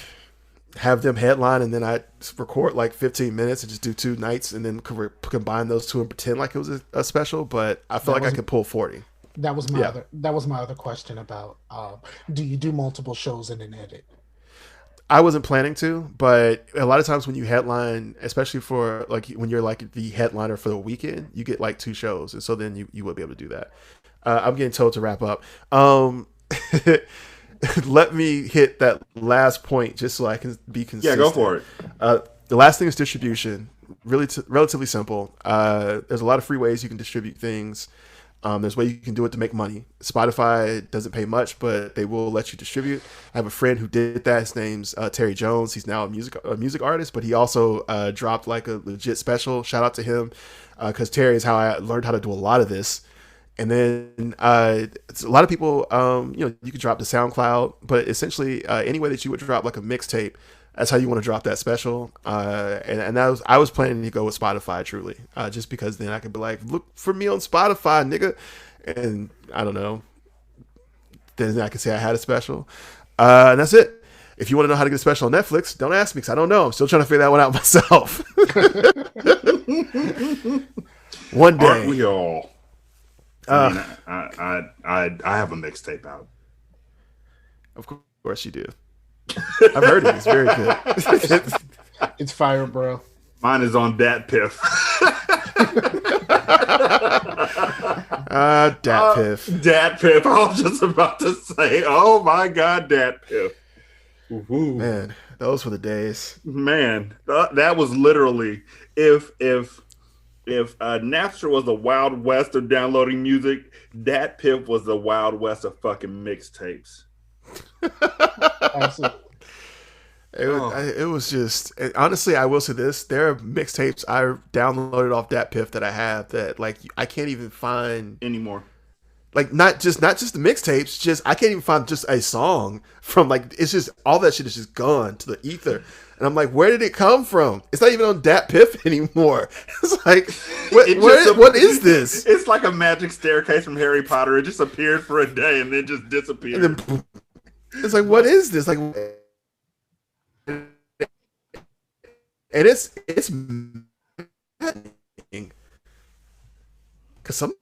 have them headline, and then I record like 15 minutes and just do 2 nights, and then combine those two and pretend like it was a special. But I feel like I could pull 40. That was my other question about do you do multiple shows in an edit? I wasn't planning to, but a lot of times when you headline, especially for like when you're like the headliner for the weekend, you get like 2 shows, and so then you would be able to do that. I'm getting told to wrap up. Let me hit that last point just so I can be consistent. Yeah, go for it. The last thing is distribution. Really, relatively simple. There's a lot of free ways you can distribute things. There's a way you can do it to make money. Spotify doesn't pay much, but they will let you distribute. I have a friend who did that. His name's Terry Jones. He's now a music artist, but he also dropped like a legit special. Shout out to him, because Terry is how I learned how to do a lot of this. And then it's a lot of people, you can drop to SoundCloud, but essentially any way that you would drop like a mixtape, that's how you want to drop that special. And I was planning to go with Spotify, truly, just because then I could be like, look for me on Spotify, nigga. And I don't know. Then I can say I had a special. And that's it. If you want to know how to get a special on Netflix, don't ask me because I don't know. I'm still trying to figure that one out myself. One day. Aren't we all? I mean, I have a mixtape out. Of course you do. I've heard it. It's very good. It's fire, bro. Mine is on Dat Piff. Dat Piff. Dat Piff. I was just about to say, oh my God, Dat Piff. Ooh. Man, those were the days. Man, that was literally if Napster was the Wild West of downloading music, Dat Piff was the Wild West of fucking mixtapes. Absolutely. It was just, honestly, I will say this: there are mixtapes I downloaded off Dat Piff that I have that like I can't even find anymore. Like not just the mixtapes, just I can't even find just a song from like it's just all that shit is just gone to the ether. And I'm like, where did it come from? It's not even on Dat Piff anymore. It's like, what is this? It's like a magic staircase from Harry Potter. It just appeared for a day and then just disappeared. And then, it's like, what is this? Like, and it's maddening. Cause some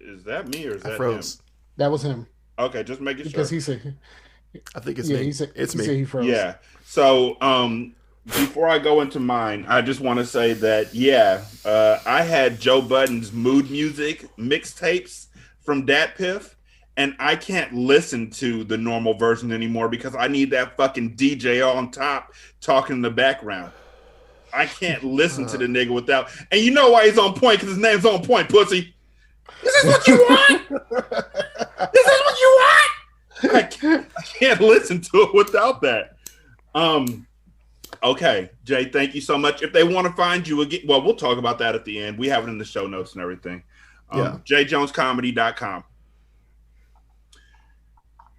is that me or is that froze. him? That was him. Okay, just making sure. Because he said, I think it's me. It's me. He froze. Yeah. So before I go into mine, I just want to say that I had Joe Budden's mood music mixtapes from Dat Piff, and I can't listen to the normal version anymore because I need that fucking DJ on top talking in the background. I can't listen to the nigga without, and you know why he's on point? Because his name's on point, pussy. This is what you want. This is what you want. I can't listen to it without that. Okay, Jay, thank you so much. If they want to find you again, well, we'll talk about that at the end. We have it in the show notes and everything. jjonescomedy.com.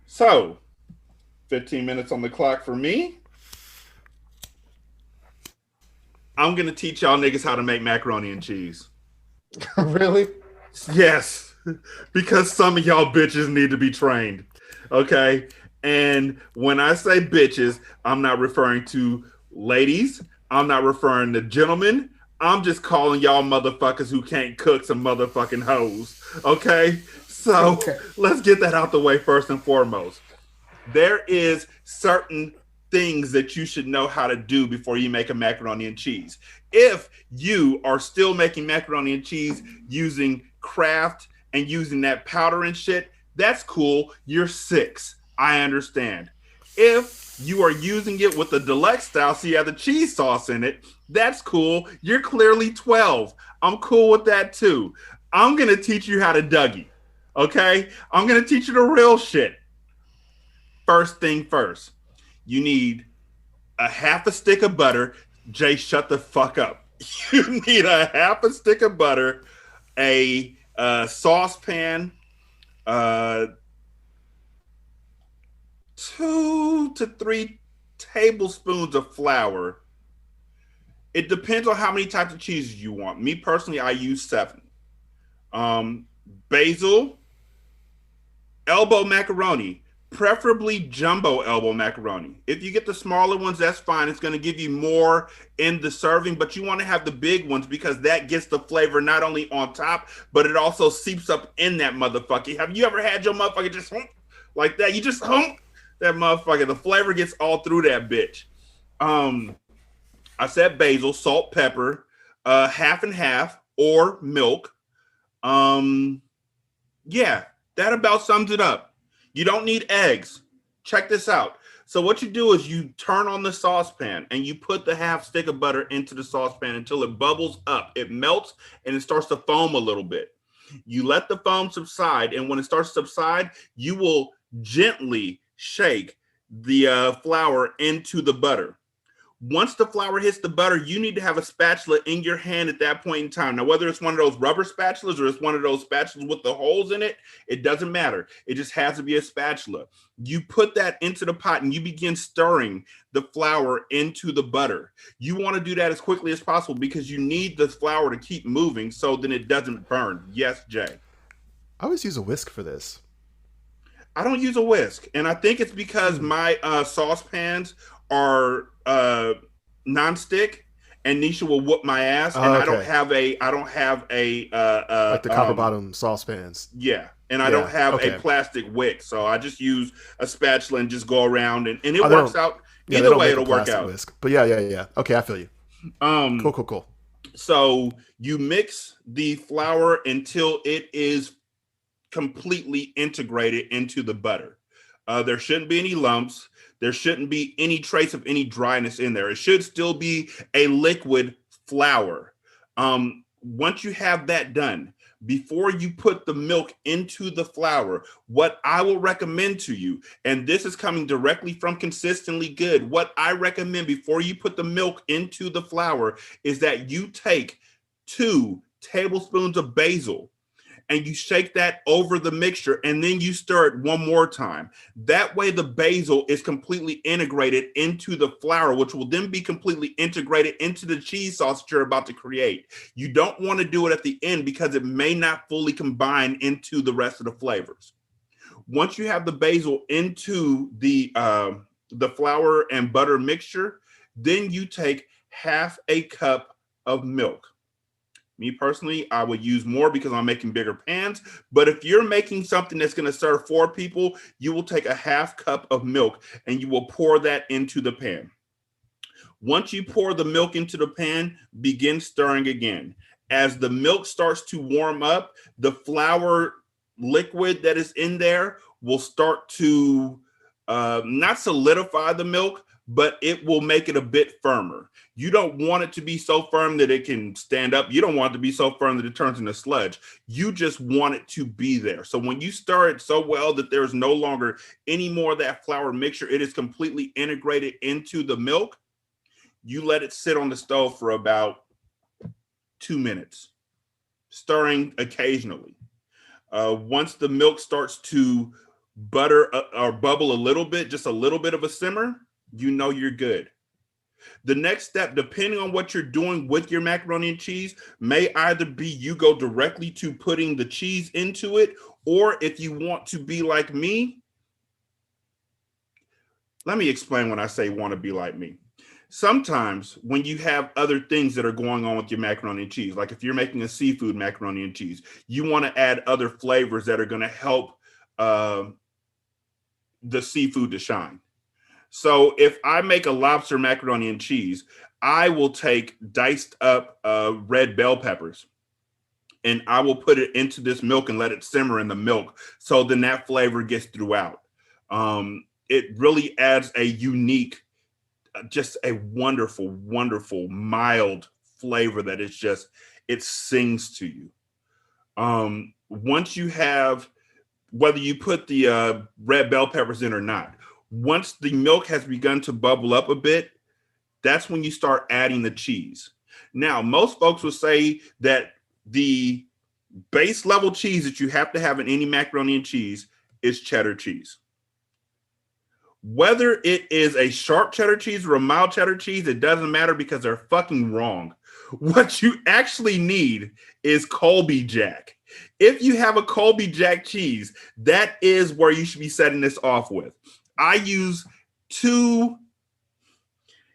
So, 15 minutes on the clock for me. I'm going to teach y'all niggas how to make macaroni and cheese. Really? Yes, because some of y'all bitches need to be trained. Okay? And when I say bitches, I'm not referring to ladies. I'm not referring to gentlemen. I'm just calling y'all motherfuckers who can't cook some motherfucking hoes. Okay? So let's get that out the way first and foremost. There is certain things that you should know how to do before you make a macaroni and cheese. If you are still making macaroni and cheese using Kraft and using that powder and shit, that's cool. You're 6. I understand. If you are using it with the deluxe style, so you have the cheese sauce in it, that's cool. You're clearly 12. I'm cool with that too. I'm going to teach you how to Dougie. Okay? I'm going to teach you the real shit. First thing first, you need a half a stick of butter. Jay, shut the fuck up. You need a half a stick of butter, a saucepan, 2 to 3 tablespoons of flour. It depends on how many types of cheeses you want. Me personally, I use 7. Basil, elbow macaroni, preferably jumbo elbow macaroni. If you get the smaller ones, that's fine. It's going to give you more in the serving, but you want to have the big ones because that gets the flavor not only on top, but it also seeps up in that motherfucker. Have you ever had your motherfucker just hump like that? You just hump that motherfucker. The flavor gets all through that bitch. I said basil, salt, pepper, half and half, or milk. Yeah, that about sums it up. You don't need eggs. Check this out. So what you do is you turn on the saucepan and you put the half stick of butter into the saucepan until it bubbles up. It melts and it starts to foam a little bit. You let the foam subside, and when it starts to subside, you will gently shake the flour into the butter. Once the flour hits the butter, you need to have a spatula in your hand at that point in time. Now, whether it's one of those rubber spatulas or it's one of those spatulas with the holes in it, it doesn't matter. It just has to be a spatula. You put that into the pot and you begin stirring the flour into the butter. You want to do that as quickly as possible because you need the flour to keep moving so then it doesn't burn. Yes, Jay. I always use a whisk for this. I don't use a whisk, and I think it's because my saucepans are non-stick, and Nisha will whoop my ass, and I don't have a like the copper bottom saucepans. Yeah, and I don't have a plastic wick, so I just use a spatula and just go around, and it works out. Either way, it'll work out. Whisk. But yeah. Okay, I feel you. Cool. So you mix the flour until it is completely integrated into the butter. There shouldn't be any lumps. There shouldn't be any trace of any dryness in there. It should still be a liquid flour. Once you have that done, before you put the milk into the flour, what I will recommend to you, and this is coming directly from Consistently Good, what I recommend before you put the milk into the flour is that you take 2 tablespoons of basil, and you shake that over the mixture, and then you stir it one more time. That way the basil is completely integrated into the flour, which will then be completely integrated into the cheese sauce that you're about to create. You don't want to do it at the end because it may not fully combine into the rest of the flavors. Once you have the basil into the flour and butter mixture, then you take half a cup of milk. Me personally, I would use more because I'm making bigger pans. But if you're making something that's going to serve 4 people, you will take a half cup of milk and you will pour that into the pan. Once you pour the milk into the pan, begin stirring again. As the milk starts to warm up, the flour liquid that is in there will start to not solidify the milk, but it will make it a bit firmer. You don't want it to be so firm that it can stand up. You don't want it to be so firm that it turns into sludge. You just want it to be there. So when you stir it so well that there's no longer any more of that flour mixture, it is completely integrated into the milk. You let it sit on the stove for about 2 minutes, stirring occasionally. Once the milk starts to butter or bubble a little bit, just a little bit of a simmer, you know you're good. The next step, depending on what you're doing with your macaroni and cheese, may either be you go directly to putting the cheese into it, or if you want to be like me, let me explain when I say want to be like me. Sometimes when you have other things that are going on with your macaroni and cheese, like if you're making a seafood macaroni and cheese, you want to add other flavors that are going to help the seafood to shine. So if I make a lobster macaroni and cheese, I will take diced up red bell peppers and I will put it into this milk and let it simmer in the milk. So then that flavor gets throughout. It really adds a unique, just a wonderful, wonderful, mild flavor that is just, it sings to you. Once you have, whether you put the red bell peppers in or not, once the milk has begun to bubble up a bit, that's when you start adding the cheese. Now, most folks will say that the base level cheese that you have to have in any macaroni and cheese is cheddar cheese. Whether it is a sharp cheddar cheese or a mild cheddar cheese, it doesn't matter because they're fucking wrong. What you actually need is Colby Jack. If you have a Colby Jack cheese, that is where you should be setting this off with. I use 2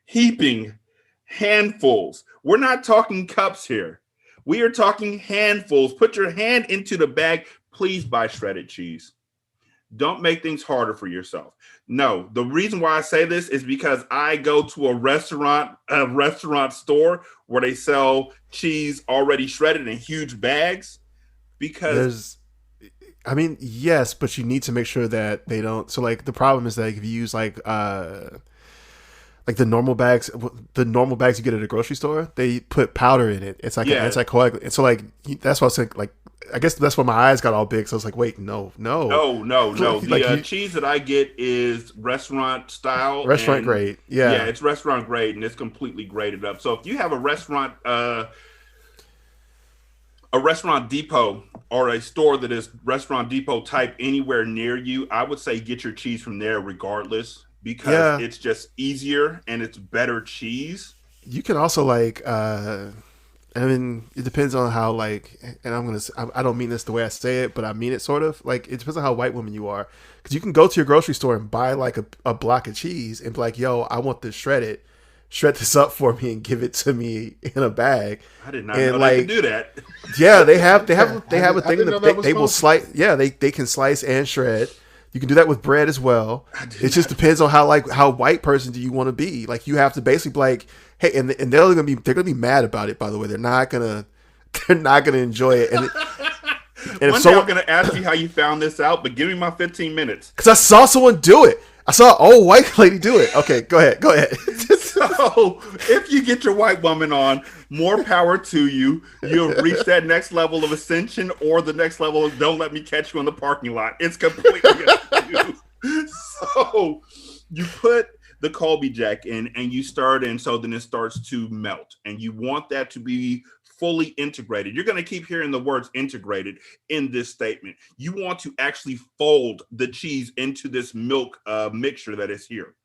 heaping handfuls. We're not talking cups here. We are talking handfuls. Put your hand into the bag. Please buy shredded cheese. Don't make things harder for yourself. No, the reason why I say this is because I go to a restaurant store where they sell cheese already shredded in huge bags. Because yes, but you need to make sure that they don't. So like the problem is that if you use like the normal bags you get at a grocery store, they put powder in it. It's like an anticoagulant. And so like that's what I was saying. Like I guess that's why my eyes got all big. So I was like, wait, no. The cheese that I get is restaurant style, restaurant grade. Yeah, it's restaurant grade, and it's completely graded up. So if you have a restaurant depot or a store that is restaurant depot type anywhere near you, I would say get your cheese from there regardless, because it's just easier and it's better cheese. You can also it depends on how and I don't mean this the way I say it, but I mean it sort of. Like it depends on how white woman you are, because you can go to your grocery store and buy like a block of cheese and be like, yo, I want this shredded. Shred this up for me and give it to me in a bag. I did not know they could do that. Yeah, they have a thing that they will slice. Yeah, they can slice and shred. You can do that with bread as well. It just depends on how white person do you want to be. Like you have to basically be like, hey, and they're gonna be mad about it. By the way, they're not gonna enjoy it. And one day I'm gonna ask you how you found this out, but give me my 15 minutes because I saw someone do it. I saw an old white lady do it. Okay, go ahead. So if you get your white woman on, more power to you. You'll reach that next level of ascension, or the next level of don't let me catch you in the parking lot. It's completely up to you. So you put the Colby Jack in and you stir it in, so then it starts to melt. And you want that to be fully integrated. You're going to keep hearing the words integrated in this statement. You want to actually fold the cheese into this milk mixture that is here.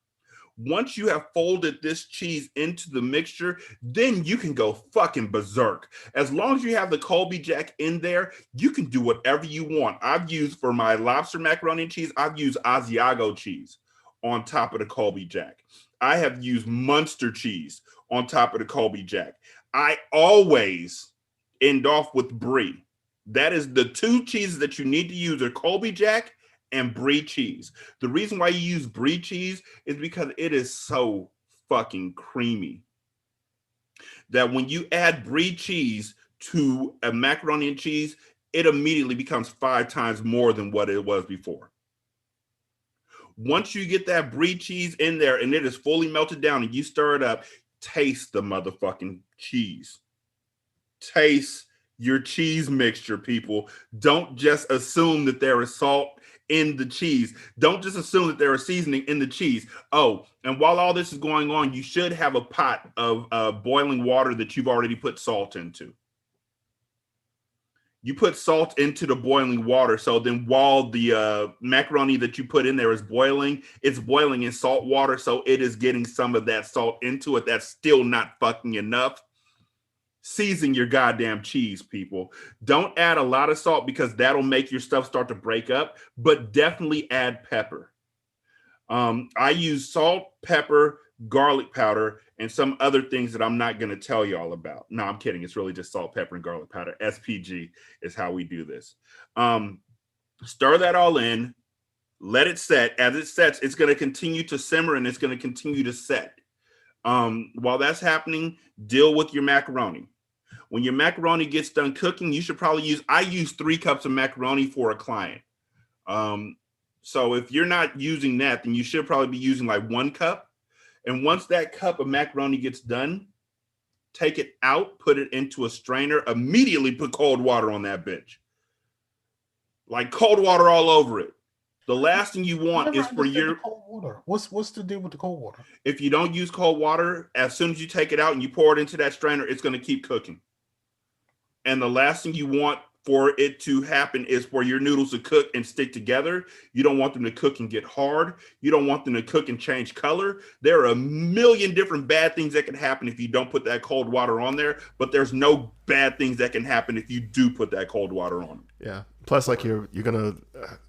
Once you have folded this cheese into the mixture, then you can go fucking berserk. As long as you have the Colby Jack in there, you can do whatever you want. I've used for my lobster macaroni and cheese, I've used Asiago cheese on top of the Colby Jack. I have used Munster cheese on top of the Colby Jack. I always end off with brie. That is the two cheeses that you need to use are Colby Jack and brie cheese. The reason why you use brie cheese is because it is so fucking creamy that when you add brie cheese to a macaroni and cheese, it immediately becomes 5 times more than what it was before. Once you get that brie cheese in there and it is fully melted down and you stir it up, taste the motherfucking cheese. Taste your cheese mixture, people. Don't just assume that there is salt in the cheese. Don't just assume that there is seasoning in the cheese. Oh, and while all this is going on, you should have a pot of boiling water that you've already put salt into. You put salt into the boiling water, so then while the macaroni that you put in there is boiling, it's boiling in salt water, so it is getting some of that salt into it. That's still not fucking enough. Season your goddamn cheese, people. Don't add a lot of salt because that'll make your stuff start to break up, but definitely add pepper. I use salt, pepper, garlic powder, and some other things that I'm not going to tell y'all about. No, I'm kidding. It's really just salt, pepper, and garlic powder. SPG is how we do this. Stir that all in. Let it set. As it sets, it's going to continue to simmer and it's going to continue to set. While that's happening, deal with your macaroni. When your macaroni gets done cooking, you should probably I use 3 cups of macaroni for a client. So if you're not using that, then you should probably be using like 1 cup. And once that cup of macaroni gets done, take it out, put it into a strainer, immediately put cold water on that bitch. Like cold water all over it. The last thing you want is for your cold water. What's the deal with the cold water? If you don't use cold water, as soon as you take it out and you pour it into that strainer, it's going to keep cooking. And the last thing you want for it to happen is for your noodles to cook and stick together. You don't want them to cook and get hard. You don't want them to cook and change color. There are a million different bad things that can happen if you don't put that cold water on there, but there's no bad things that can happen if you do put that cold water on. Yeah. Plus, like you're gonna,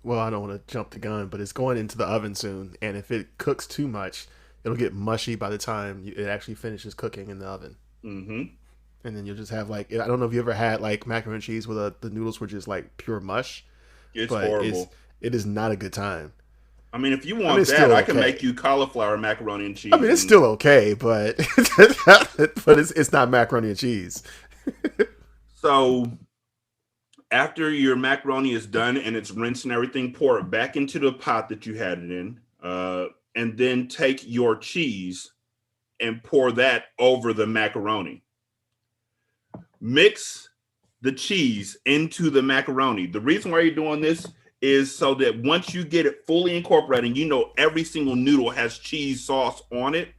well, I don't want to jump the gun, but it's going into the oven soon, and if it cooks too much, it'll get mushy by the time it actually finishes cooking in the oven. Mm-hmm. And then you'll just have like, I don't know if you ever had like macaroni and cheese where the noodles were just like pure mush. It's horrible. It is not a good time. I mean, if you want that, I can make you cauliflower macaroni and cheese. I mean, it's still okay, but but it's not macaroni and cheese. So after your macaroni is done and it's rinsed and everything, pour it back into the pot that you had it in, and then take your cheese and pour that over the macaroni. Mix the cheese into the macaroni. The reason why you're doing this is so that once you get it fully incorporated, you know every single noodle has cheese sauce on it.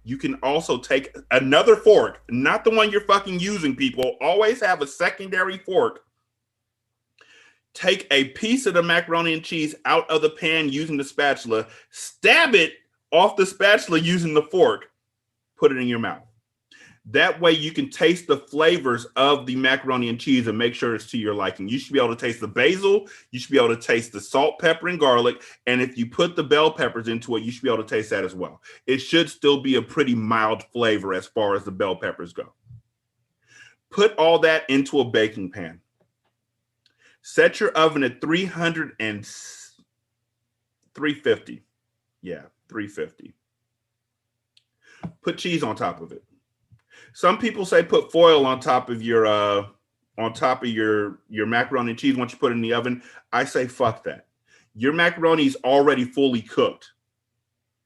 You can also take another fork, not the one you're fucking using, people. Always have a secondary fork. Take a piece of the macaroni and cheese out of the pan using the spatula, stab it off the spatula using the fork, put it in your mouth. That way you can taste the flavors of the macaroni and cheese and make sure it's to your liking. You should be able to taste the basil. You should be able to taste the salt, pepper, and garlic. And if you put the bell peppers into it, you should be able to taste that as well. It should still be a pretty mild flavor as far as the bell peppers go. Put all that into a baking pan. Set your oven at 350. Yeah, 350. Put cheese on top of it. Some people say put foil on top of your macaroni and cheese once you put it in the oven. I say fuck that. Your macaroni is already fully cooked.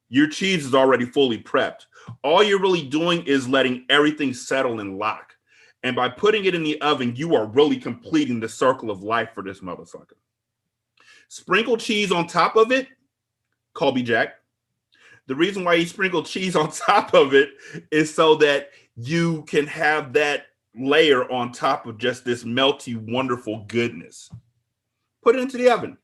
Your cheese is already fully prepped. All you're really doing is letting everything settle and lock. And by putting it in the oven, you are really completing the circle of life for this motherfucker. Sprinkle cheese on top of it, Colby Jack. The reason why you sprinkle cheese on top of it is so that you can have that layer on top of just this melty, wonderful goodness. Put it into the oven.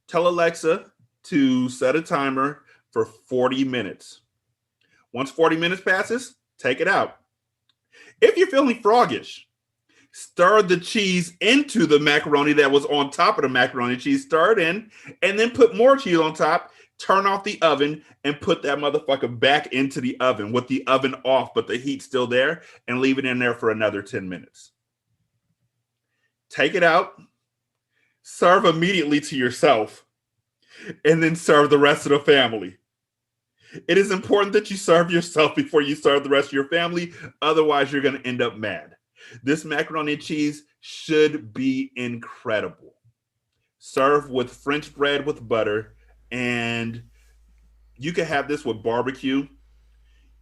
Tell Alexa to set a timer for 40 minutes. Once 40 minutes passes, take it out. If you're feeling froggish, stir the cheese into the macaroni that was on top of the macaroni and cheese. Stir it in, and then put more cheese on top. Turn off the oven and put that motherfucker back into the oven with the oven off, but the heat still there, and leave it in there for another 10 minutes. Take it out, serve immediately to yourself, and then serve the rest of the family. It is important that you serve yourself before you serve the rest of your family. Otherwise, you're going to end up mad. This macaroni and cheese should be incredible. Serve with French bread with butter. And you can have this with barbecue.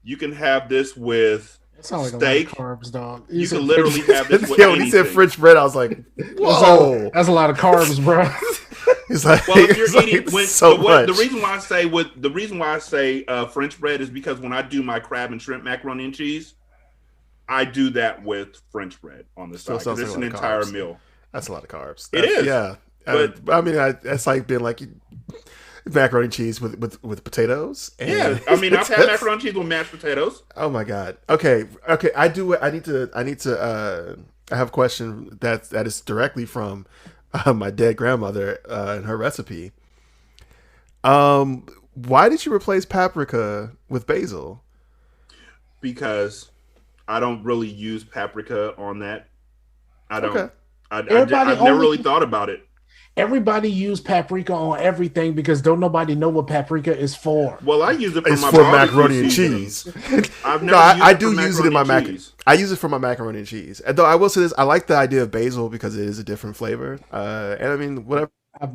You can have this with steak. Carbs, dog. You can literally have this with anything. When he said French bread, I was like, whoa. That's a lot of carbs, bro. He's like, well, if you're eating the reason why I say French bread is because when I do my crab and shrimp macaroni and cheese, I do that with French bread on the side. It's an entire meal. That's a lot of carbs. It is. Yeah. But I mean, that's like being like macaroni and cheese with potatoes. And yeah, I mean, I've had macaroni and cheese with mashed potatoes. Oh my god. Okay. I need to. I have a question that is directly from my dead grandmother and her recipe. Why did you replace paprika with basil? Because I don't really use paprika on that. I don't. Okay. I've never really thought about it. Everybody use paprika on everything because don't nobody know what paprika is for. Well, I use it for for macaroni and cheese. I do use it in my macaroni. I use it for my macaroni and cheese. And though I will say this, I like the idea of basil because it is a different flavor. And I mean, whatever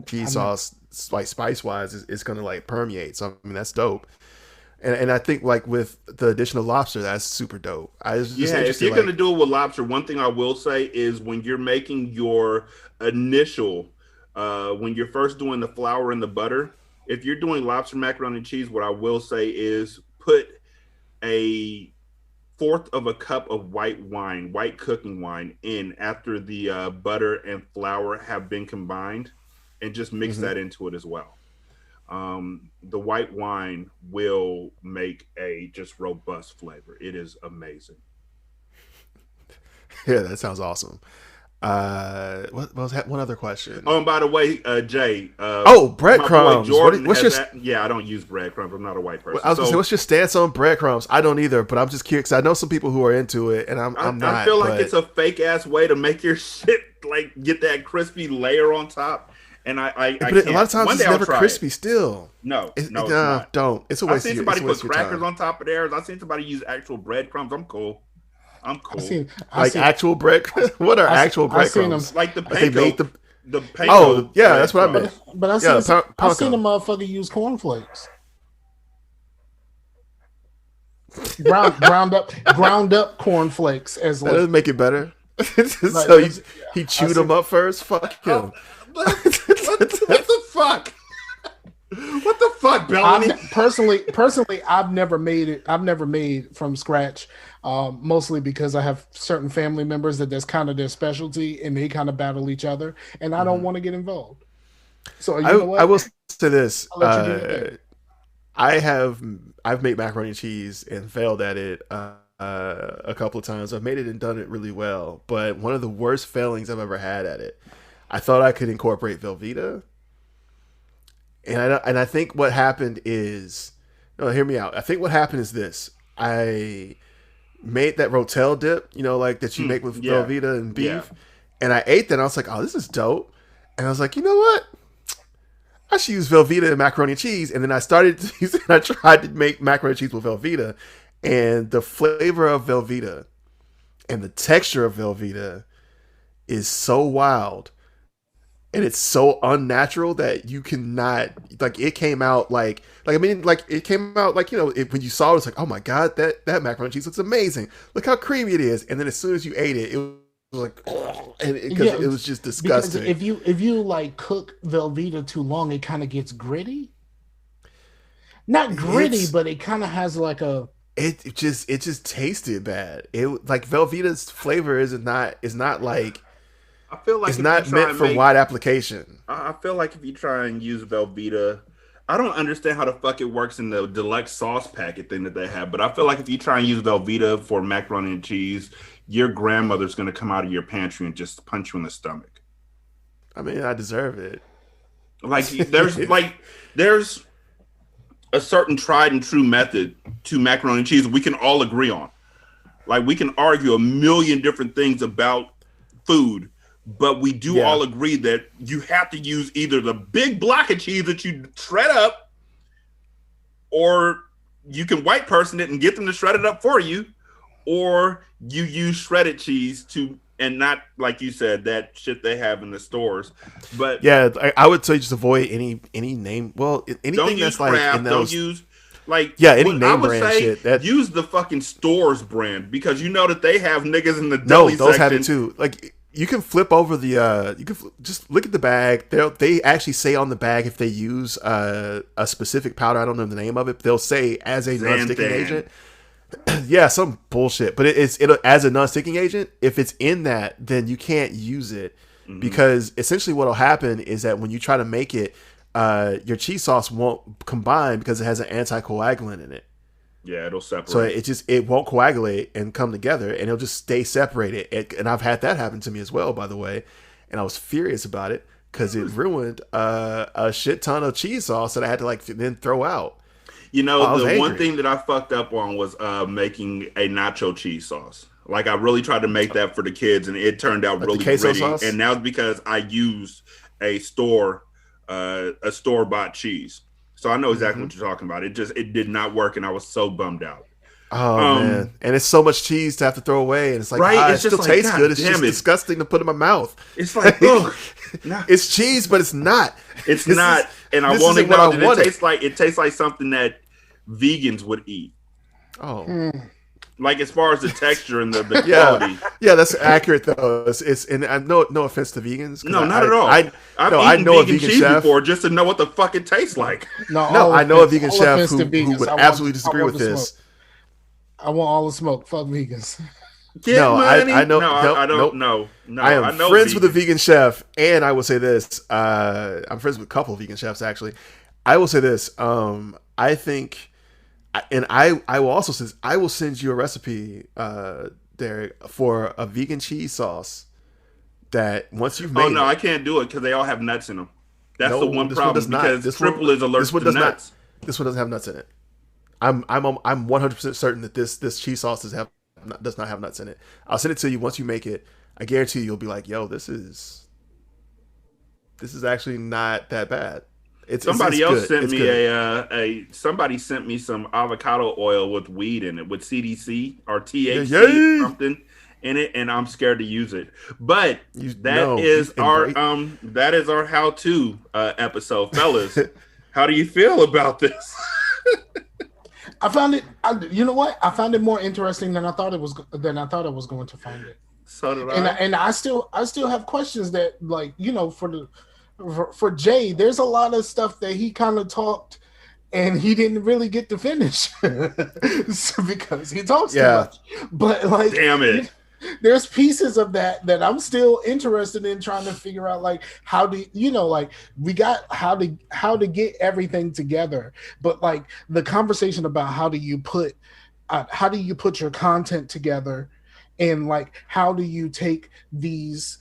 cheese sauce, like spice wise, is going to like permeate. So I mean, that's dope. And I think like with the addition of lobster, that's super dope. If you're going to do it with lobster, one thing I will say is when you're making your initial. When you're first doing the flour and the butter, if you're doing lobster macaroni and cheese, what I will say is put 1/4 of a cup of white cooking wine in after the butter and flour have been combined, and just mix that into it as well. The white wine will make a just robust flavor. It is amazing. Yeah, that sounds awesome. What was that? One other question. Oh, and by the way, Jay. Breadcrumbs. What's your? Yeah, I don't use breadcrumbs. I'm not a white person. I was gonna say, what's your stance on breadcrumbs? I don't either, but I'm just curious. I know some people who are into it, and I'm not. I feel like it's a fake ass way to make your shit like get that crispy layer on top. And I can't. A lot of times it's never crispy. Still, no, it's not. Don't. It's a waste. I've seen somebody put crackers on top of theirs. I've seen somebody use actual breadcrumbs. I'm cool. I've seen actual breadcrumbs. What are actual breadcrumbs? Like the panko. They made the panko. Oh, yeah, that's what I meant. But I've seen a motherfucker use cornflakes. ground up cornflakes as that doesn't make it better. So he chewed them up first. Fuck him. What the fuck? What the fuck, Bellamy? Personally, I've never made it. I've never made from scratch, mostly because I have certain family members that's kind of their specialty, and they kind of battle each other, and I don't want to get involved. So you know what? I will say this: I've made macaroni and cheese and failed at it a couple of times. I've made it and done it really well, but one of the worst failings I've ever had at it. I thought I could incorporate Velveeta. And I think what happened is, no, hear me out. I think what happened is this. I made that rotel dip, like that you make with Velveeta and beef. And I ate that and I was like, oh, this is dope. And I was like, you know what? I should use Velveeta and macaroni and cheese. And then I tried to make macaroni and cheese with Velveeta. And the flavor of Velveeta and the texture of Velveeta is so wild. And it's so unnatural that you cannot, like, it came out like it came out like, when you saw it, it's like, oh my God, that macaroni and cheese looks amazing. Look how creamy it is. And then as soon as you ate it, it was like, it was just disgusting. Because if you like cook Velveeta too long, it kind of gets gritty. Not gritty, but it kind of has like a it just tasted bad. It like Velveeta's flavor is not like I feel like it's if you not try meant and for make, wide application. I feel like if you try and use Velveeta, I don't understand how the fuck it works in the deluxe sauce packet thing that they have, but I feel like if you try and use Velveeta for macaroni and cheese, your grandmother's gonna come out of your pantry and just punch you in the stomach. I mean, I deserve it. Like there's a certain tried and true method to macaroni and cheese we can all agree on. Like we can argue a million different things about food, but we do all agree that you have to use either the big block of cheese that you shred up, or you can white person it and get them to shred it up for you, or you use shredded cheese to, and not like you said that shit they have in the stores. But yeah, I would say just avoid any name. Well, anything that's like Kraft, in those. don't use like any name I would brand say, shit. That use the fucking stores brand, because you know that they have niggas in the no, deli those section. have it too. Like you can flip over the just look at the bag. They actually say on the bag if they use a specific powder. I don't know the name of it. They'll say as a non-sticking agent. Yeah, some bullshit. But it as a non-sticking agent. If it's in that, then you can't use it because essentially what'll happen is that when you try to make it, your cheese sauce won't combine because it has an anticoagulant in it. Yeah, it'll separate. So it won't coagulate and come together, and it'll just stay separated. And I've had that happen to me as well, by the way. And I was furious about it because it ruined a shit ton of cheese sauce that I had to like then throw out. You know, the angry. one thing that I fucked up on was making a nacho cheese sauce. Like I really tried to make that for the kids, and it turned out really gritty. Sauce? And now it's because I used a store bought cheese. So I know exactly what you're talking about. It did not work, and I was so bummed out. Oh man! And it's so much cheese to have to throw away, and it's like, right? It still tastes good. It's just disgusting to put in my mouth. It's like, ugh, nah. It's cheese, but it's not. It's not. And I won't acknowledge it. It tastes like something that vegans would eat. Oh. Like as far as the texture and the quality. Yeah, that's accurate though. It's and I no offense to vegans. No, not at all. I know a vegan cheese chef before just to know what the fuck it tastes like. No, I know a vegan chef who would absolutely disagree with this. I want all the smoke. Fuck vegans. I know. I don't know. No, I am friends with a vegan chef, and I will say this. I'm friends with a couple of vegan chefs actually. I will say this. I think. And I will also say I will send you a recipe, Derek, for a vegan cheese sauce that once you've made. Oh no, I can't do it because they all have nuts in them. That's the one problem because Triple is allergic to nuts. This one doesn't have nuts in it. I'm 100% certain that this cheese sauce does not have nuts in it. I'll send it to you once you make it. I guarantee you'll be like, yo, this is actually not that bad. Somebody else sent me somebody sent me some avocado oil with weed in it, with CDC or THC something in it, and I'm scared to use it. But that is our how-to episode, fellas. How do you feel about this? I found it. You know what? I found it more interesting than I thought it was going to find it. So did I. And I still have questions that, like, you know, for Jay, there's a lot of stuff that he kind of talked and he didn't really get to finish because he talks too much. But like, damn it, there's pieces of that I'm still interested in trying to figure out, like, how do you know, like, we got how to get everything together, but like the conversation about how do you put your content together, and like how do you take these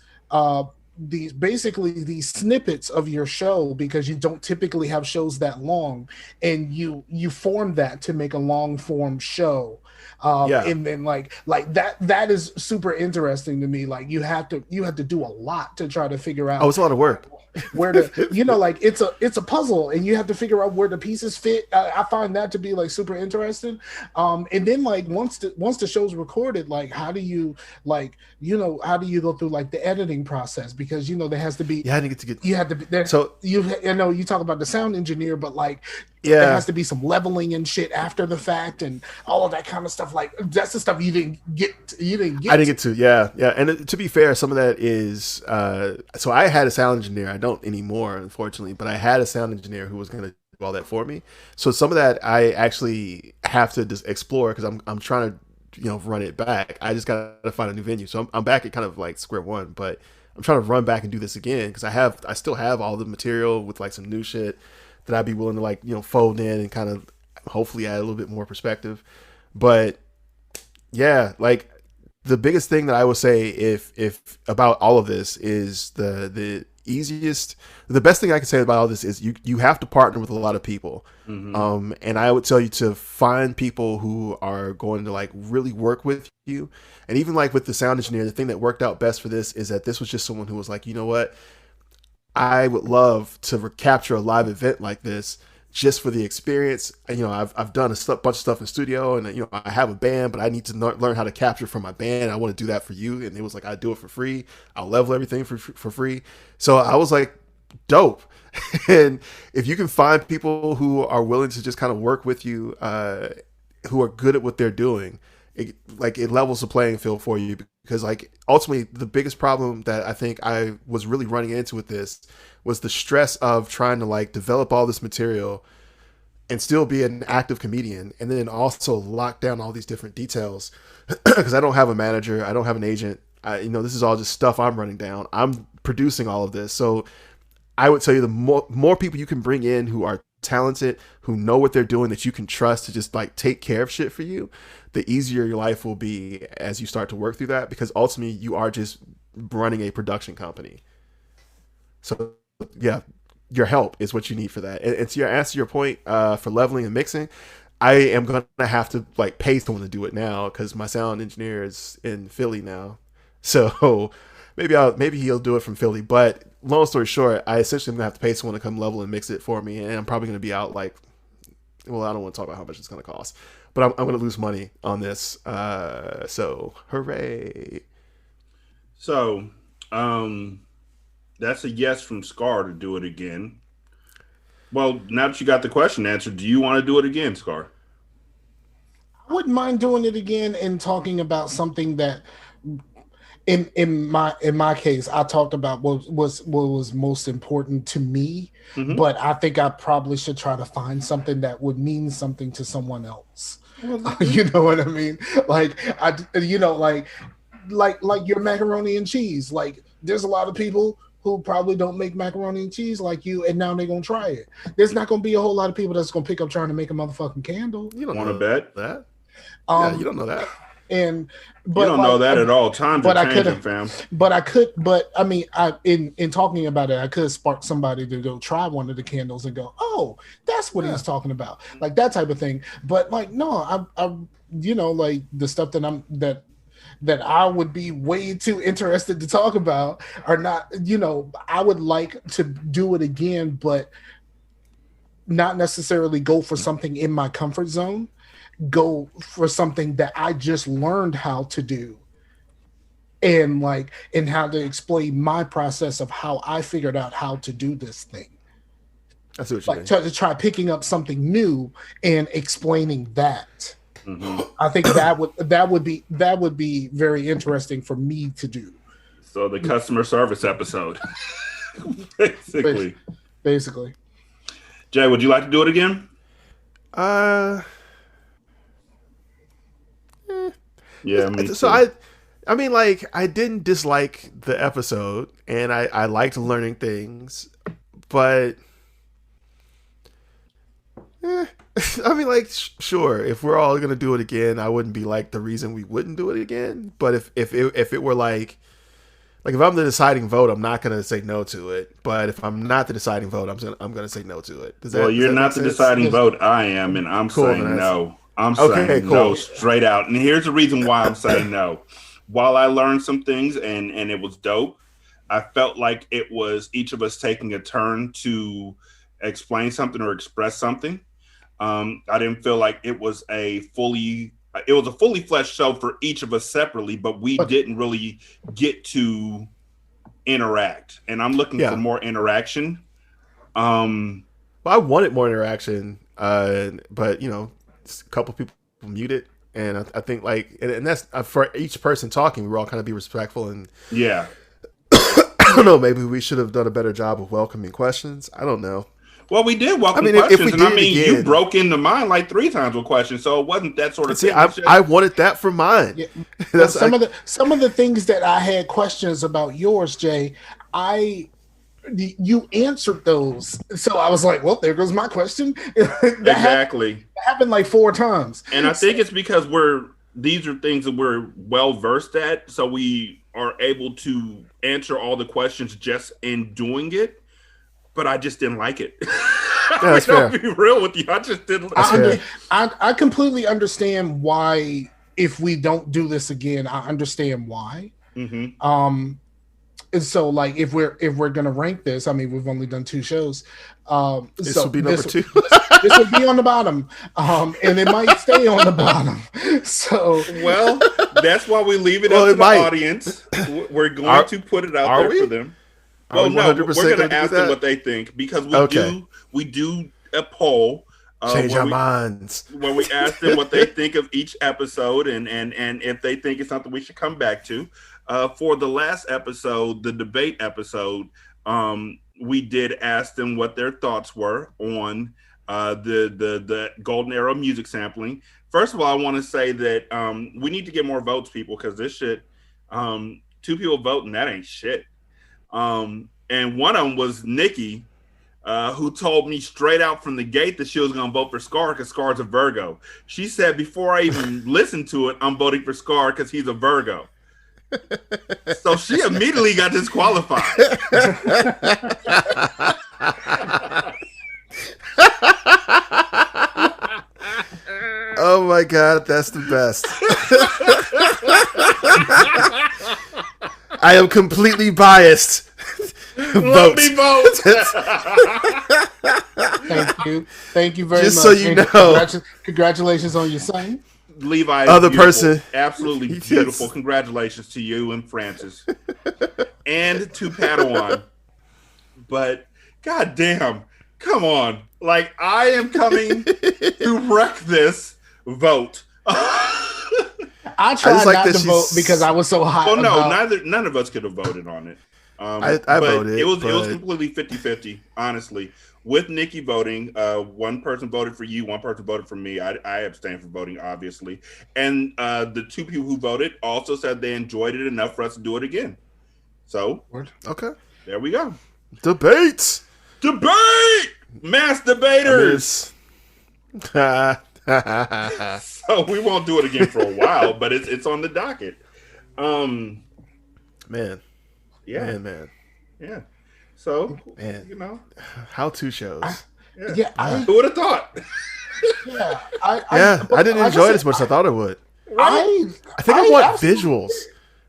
basically these snippets of your show, because you don't typically have shows that long, and you form that to make a long form show. And then like that is super interesting to me. Like you have to do a lot to try to figure out. Oh, it's a lot of work. Where to, you know, like it's a puzzle, and you have to figure out where the pieces fit. I find that to be like super interesting. And then like once the show's recorded, like how do you go through like the editing process, because you know there has to be you have to be there. So you talk about the sound engineer, but like there has to be some leveling and shit after the fact and all of that kind of stuff. Like that's the stuff you didn't get. I didn't get to. Yeah. And to be fair, some of that is so I had a sound engineer. I don't anymore, unfortunately, but I had a sound engineer who was going to do all that for me. So some of that I actually have to just explore because I'm trying to run it back. I just got to find a new venue, so I'm back at kind of like square one. But I'm trying to run back and do this again because I still have all the material with like some new shit that I'd be willing to like fold in and kind of hopefully add a little bit more perspective. But yeah, like the biggest thing that I would say if about all of this is the best thing I can say about all this is you have to partner with a lot of people. Mm-hmm. And I would tell you to find people who are going to like really work with you. And even like with the sound engineer, the thing that worked out best for this is that this was just someone who was like, you know what, I would love to capture a live event like this just for the experience. I've done a bunch of stuff in studio, and I have a band, but I need to learn how to capture from my band. I want to do that for you. And it was like, I do it for free. I'll level everything for free. So I was like, dope. And if you can find people who are willing to just kind of work with you, who are good at what they're doing, it levels the playing field for you. Because like ultimately the biggest problem that I think I was really running into with this was the stress of trying to like develop all this material and still be an active comedian, and then also lock down all these different details because I don't have a manager, I don't have an agent. This is all just stuff I'm running down. I'm producing all of this. So I would tell you the more people you can bring in who are talented, who know what they're doing, that you can trust to just like take care of shit for you, the easier your life will be as you start to work through that, because ultimately you are just running a production company. So yeah, your help is what you need for that. And to answer your point, for leveling and mixing, I am going to have to like pay someone to do it now because my sound engineer is in Philly now. So maybe he'll do it from Philly. But long story short, I essentially am going to have to pay someone to come level and mix it for me. And I'm probably going to be out like, well, I don't want to talk about how much it's going to cost, but I'm going to lose money on this. So hooray. So, that's a yes from Scar to do it again. Well, now that you got the question answered, do you want to do it again, Scar? I wouldn't mind doing it again and talking about something that in my case I talked about what was most important to me, mm-hmm. But I think I probably should try to find something that would mean something to someone else. You know what I mean? Like like your macaroni and cheese. Like there's a lot of people who probably don't make macaroni and cheese like you, and now they're gonna try it. There's not gonna be a whole lot of people that's gonna pick up trying to make a motherfucking candle. You don't want to bet that? Yeah, you don't know that. But you don't know that at all. Times are changing, fam. But I mean, in talking about it, I could spark somebody to go try one of the candles and go, oh, that's what he's talking about, like that type of thing. But like, no, I like the stuff that I would be way too interested to talk about are not, I would like to do it again, but not necessarily go for something in my comfort zone. Go for something that I just learned how to do, and how to explain my process of how I figured out how to do this thing. That's what you mean. To try picking up something new and explaining that. Mm-hmm. I think that would be very interesting for me to do. So the customer service episode, basically. Jay, would you like to do it again? Yeah, me too. So I mean, like, I didn't dislike the episode, and I liked learning things, but I mean, like, sure, if we're all gonna do it again, I wouldn't be like the reason we wouldn't do it again. But if it were like if I'm the deciding vote, I'm not gonna say no to it. But if I'm not the deciding vote, I'm gonna say no to it. You're not the deciding vote. I am, and I'm saying no. I'm saying no straight out. And here's the reason why I'm saying no. While I learned some things and it was dope, I felt like it was each of us taking a turn to explain something or express something. I didn't feel like it was a fully fleshed show for each of us separately, but we didn't really get to interact. And I'm looking for more interaction. Well, I wanted more interaction, but a couple people muted, and I think and that's for each person talking. We're all kind of be respectful, and yeah, I don't know. Maybe we should have done a better job of welcoming questions. I don't know. Well, we did welcome questions, and I mean, you broke into mine like 3 times with questions, so it wasn't that sort of thing. I wanted that for mine. Yeah. Some of the things that I had questions about yours, Jay, you answered those, so I was like, well, there goes my question. Exactly. Happened like 4 times, and I think it's because these are things that we're well versed at, so we are able to answer all the questions just in doing it. But I just didn't like it. I'll be real with you. I just didn't. I completely understand why. If we don't do this again, I understand why. Mm-hmm. And so, like, if we're gonna rank this, I mean, we've only done 2 shows. This will be number 2. This will be on the bottom, and it might stay on the bottom. So, well, that's why we leave it up to the audience. We're going to put it out there for them. Well, no, we're going to ask them what they think, because we do a poll. Change our minds. When we ask them what they think of each episode, and if they think it's something we should come back to. For the last episode, the debate episode, we did ask them what their thoughts were on the Golden Era music sampling. First of all, I want to say that we need to get more votes, people, because this shit, 2 people voting, that ain't shit. And one of them was Nikki, who told me straight out from the gate that she was going to vote for Scar because Scar's a Virgo. She said, before I even listened to it, I'm voting for Scar because he's a Virgo. So she immediately got disqualified. Oh my God, that's the best. I am completely biased. Let me vote. Thank you very much. Just so you know, congratulations on your son, Levi. Other person, absolutely beautiful. Yes. Congratulations to you and Francis, and to Padawan. But goddamn, come on! Like, I am coming to wreck this vote. I tried not to vote because I was so hot. Well, no, none of us could have voted on it. I voted. It was completely 50-50, honestly. With Nikki voting, one person voted for you, one person voted for me. I abstained from voting, obviously. And the 2 people who voted also said they enjoyed it enough for us to do it again. So, okay, there we go. Debate! Mass debaters! So we won't do it again for a while, but it's on the docket. Man. Yeah. So, man, you know, how-to shows. Who would have thought? I didn't enjoy it as much as I thought it would. I think I want visuals.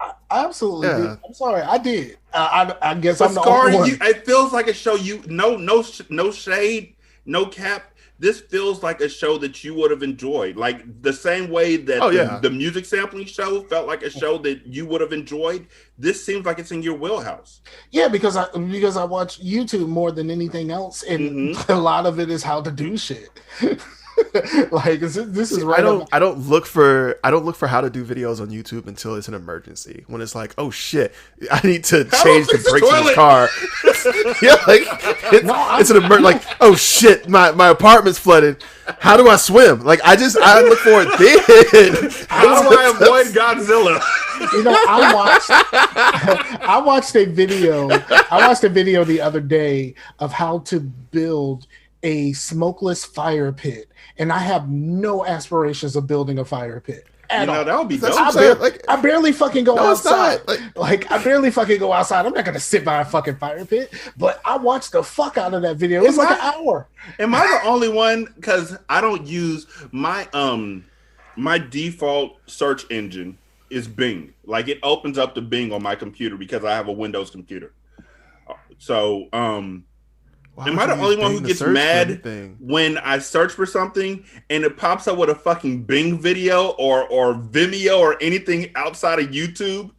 I absolutely did. I'm sorry, I did. I guess I'm the Scar, only one. It feels like a show no shade, no cap. This feels like a show that you would have enjoyed, like the same way that the music sampling show felt like a show that you would have enjoyed. This seems like it's in your wheelhouse. Yeah, because I watch YouTube more than anything else, and a lot of it is how to do shit. Like this is right. I don't look for how to do videos on YouTube until it's an emergency. When it's like, oh shit, I need to change the brakes in this car. It's an emergency. Like, oh shit, my apartment's flooded. How do I swim? Like, I look for it then. How do I avoid Godzilla? You know, I watched a video the other day of how to build a smokeless fire pit, and I have no aspirations of building a fire pit. That would be dope. I barely fucking go outside. Like, I barely fucking go outside. I'm not gonna sit by a fucking fire pit. But I watched the fuck out of that video. It was like an hour. Am I the only one? Because I don't use my my default search engine is Bing. Like, it opens up to Bing on my computer because I have a Windows computer. So am I the only one who gets mad when I search for something and it pops up with a fucking Bing video or Vimeo or anything outside of YouTube?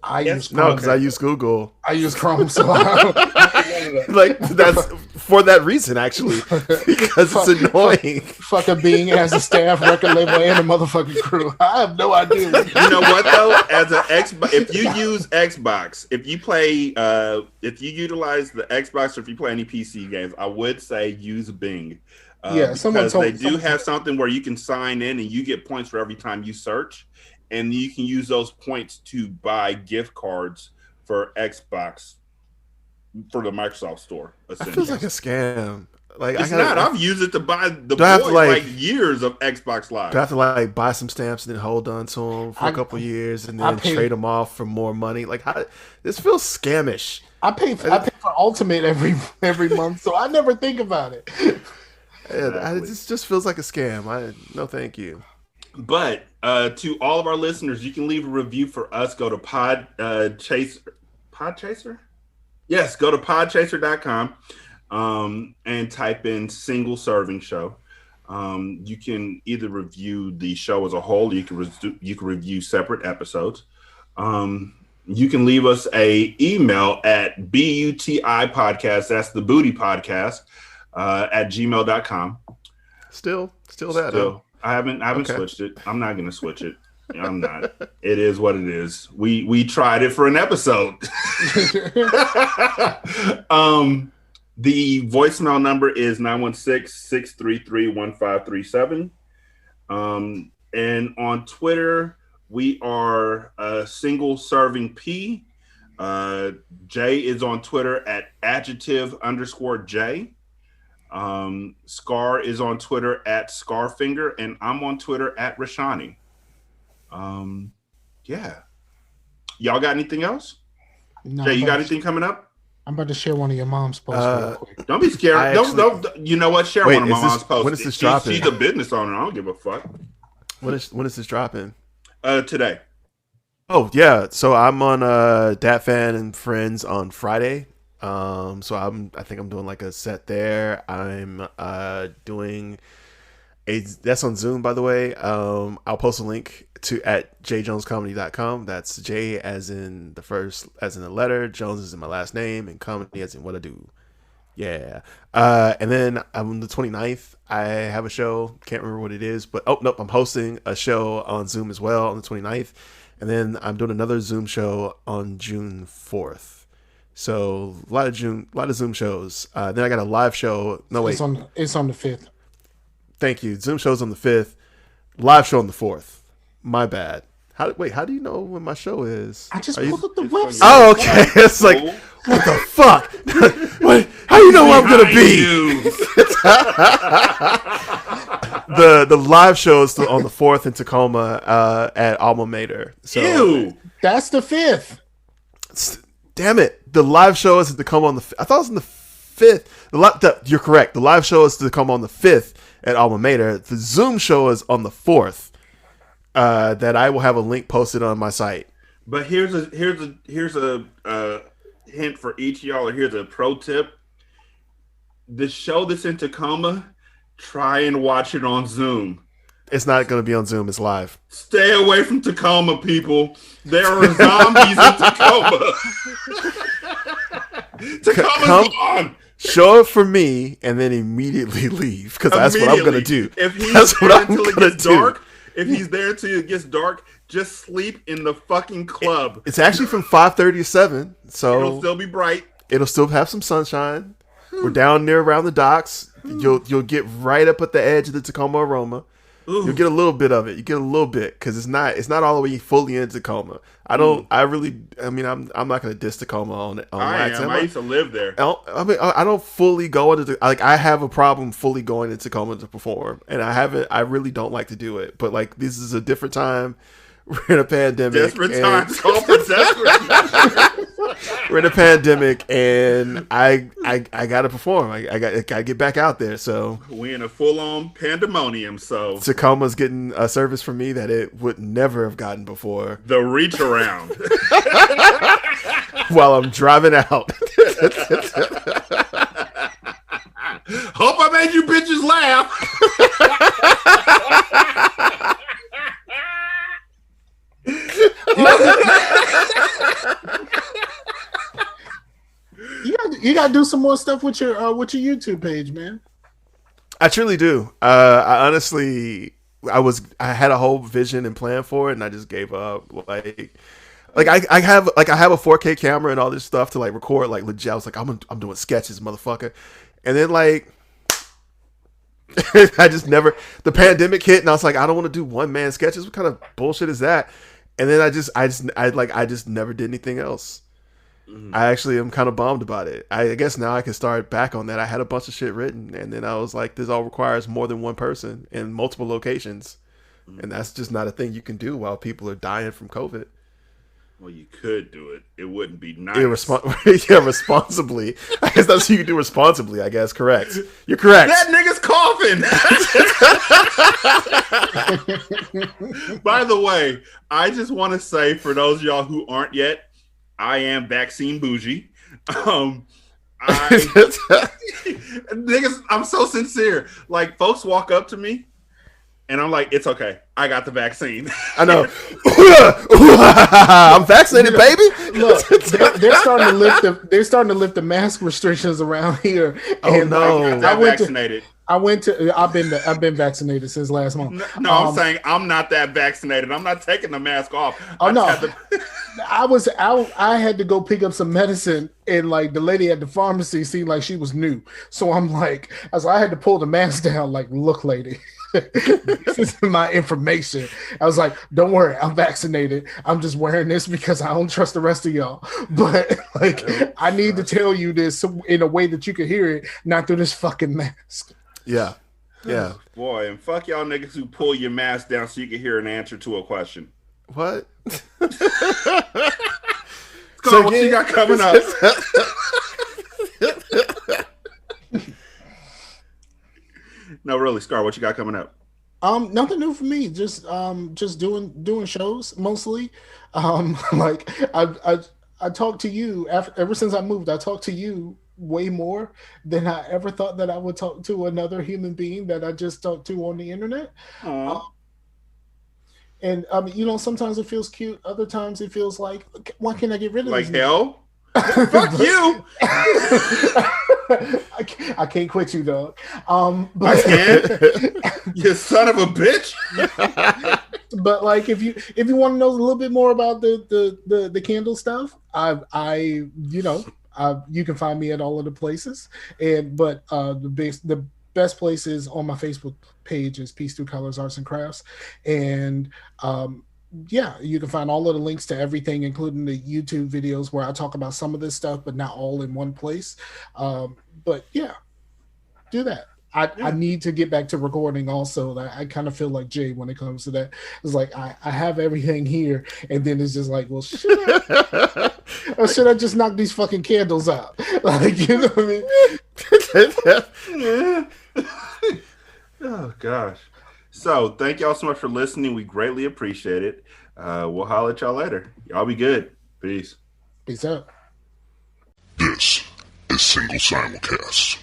I use Chrome. No, because I use Google. I use Chrome, so like that's for that reason, actually, because it's annoying. Fucking being as a staff, record label, and a motherfucking crew. I have no idea. You know what though? As an Xbox, if you use Xbox, if you play, if you utilize the Xbox, or if you play any PC games, I would say use Bing. Someone told they do have something where you can sign in and you get points for every time you search, and you can use those points to buy gift cards for Xbox for the Microsoft Store. It feels like a scam. Like it's not. I've used it to buy the boys years of Xbox Live. Do I have to buy some stamps and then hold on to them for a couple years and then trade them off for more money? Like this feels scamish. I pay for Ultimate every month, so I never think about it. It just feels like a scam. No, thank you. But to all of our listeners, you can leave a review for us. Go to Podchaser? Yes, go to podchaser.com and type in single serving show. You can either review the show as a whole, or you can review separate episodes. You can leave us a email at BUTI podcast. That's the booty podcast at gmail.com. Still that. I haven't switched it. I'm not going to switch it. I'm not. It is what it is. We tried it for an episode. The voicemail number is 916-633-1537. And on Twitter, we are single serving P. Jay is on Twitter at adjective_J. Scar is on Twitter at Scarfinger, and I'm on Twitter at Rashani. Yeah. Y'all got anything else? No, Jay, you got anything coming up? I'm about to share one of your mom's posts real quick. Don't be scared. Don't. You know what? Share one of my mom's posts. When is this dropping? She's a business owner. I don't give a fuck. When is this dropping? Today. Oh yeah. So I'm on DatFan and Friends on Friday. So I think I'm doing like a set there. I'm doing that's on Zoom, by the way. I'll post a link to at jjonescomedy.com. That's J as in the letter, Jones is in my last name, and comedy as in what I do. Yeah. And then on the 29th, I have a show. Can't remember what it is, but I'm hosting a show on Zoom as well on the 29th. And then I'm doing another Zoom show on June 4th. So a lot of Zoom shows. Then I got a live show. No, wait. It's on the 5th. Thank you. Zoom show's on the 5th. Live show on the 4th. My bad. How do you know when my show is? I just pulled up the website. Oh, okay. It's like, what the fuck? How do you know where I'm gonna be? The live show is on the 4th in Tacoma at Alma Mater. So ew, that's the 5th. Damn it! The live show is to come on the. I thought it was on the 5th. You're correct. The live show is to come on the 5th at Alma Mater. The Zoom show is on the 4th. That I will have a link posted on my site. But here's a hint for each of y'all, or here's a pro tip. The show that's in Tacoma, try and watch it on Zoom. It's not going to be on Zoom. It's live. Stay away from Tacoma, people. There are zombies in Tacoma. Tacoma's gone. Show it for me and then immediately leave, because that's what I'm going to do. If he's there until it gets dark, if he's there until it gets dark, just sleep in the fucking club. It's actually from 5:30 to 7, so it'll still be bright. It'll still have some sunshine. We're down near around the docks. You'll get right up at the edge of the Tacoma Aroma. Ooh. You'll get a little bit of it. You get a little bit, because it's not all the way fully in Tacoma. I'm not going to diss Tacoma on I used to live there. I don't fully go into I have a problem fully going into Tacoma to perform, and I really don't like to do it. But like, this is a different time. We're in a pandemic. Desperate times call for desperate. We're in a pandemic, and I gotta perform. I gotta get back out there. So we in a full on pandemonium. So Tacoma's getting a service from me that it would never have gotten before. The reach around while I'm driving out. Hope I made you bitches laugh. You You gotta do some more stuff with your YouTube page, man. I truly do. I honestly, I had a whole vision and plan for it, and I just gave up. Like I have a 4K camera and all this stuff to like record like legit. I was like, I'm doing sketches, motherfucker, and then like I just never. The pandemic hit, and I was like, I don't want to do one man sketches. What kind of bullshit is that? And then I just never did anything else. I actually am kind of bummed about it. I guess now I can start back on that. I had a bunch of shit written, and then I was like, this all requires more than one person in multiple locations, and that's just not a thing you can do while people are dying from COVID. Well, you could do it. It wouldn't be nice. Yeah, responsibly. I guess that's what you can do responsibly, I guess. Correct. You're correct. That nigga's coughing. By the way, I just want to say, for those of y'all who aren't yet, I am vaccine bougie. Niggas, I'm so sincere. Like, folks walk up to me, and I'm like, it's okay. I got the vaccine. I know. I'm vaccinated, baby. Look, they're starting to lift the mask restrictions around here. Oh no! Like, vaccinated. I've been vaccinated since last month. No, I'm saying I'm not that vaccinated. I'm not taking the mask off. Oh no. I had to go pick up some medicine, and like the lady at the pharmacy seemed like she was new. So I had to pull the mask down. Like, look, lady, this is my information. I was like, don't worry, I'm vaccinated. I'm just wearing this because I don't trust the rest of y'all. But like, I need to tell you this in a way that you can hear it, not through this fucking mask. Yeah. Boy, and fuck y'all niggas who pull your mask down so you can hear an answer to a question. What? So what you got coming up? No, really, Scar, what you got coming up? Nothing new for me. Just doing shows mostly. Like I talked to you ever since I moved. I talked to you way more than I ever thought that I would talk to another human being that I just talked to on the internet. And sometimes it feels cute. Other times it feels like, why can't I get rid of like this? Hell? Fuck you! I can't quit you, dog. I can't. You son of a bitch. But like, if you want to know a little bit more about the candle stuff, you can find me at all of the places. But the best place is on my Facebook page is Peace Through Colors Arts and Crafts, and you can find all of the links to everything, including the YouTube videos where I talk about some of this stuff, but not all in one place. But yeah, do that. I need to get back to recording also. I kind of feel like Jay when it comes to that. It's like I have everything here, and then it's just like, well, should I just knock these fucking candles out? Like, you know what I mean? Oh gosh. So thank y'all so much for listening. We greatly appreciate it. We'll holler at y'all later. Y'all be good. Peace. Peace out. This is Single Simulcast.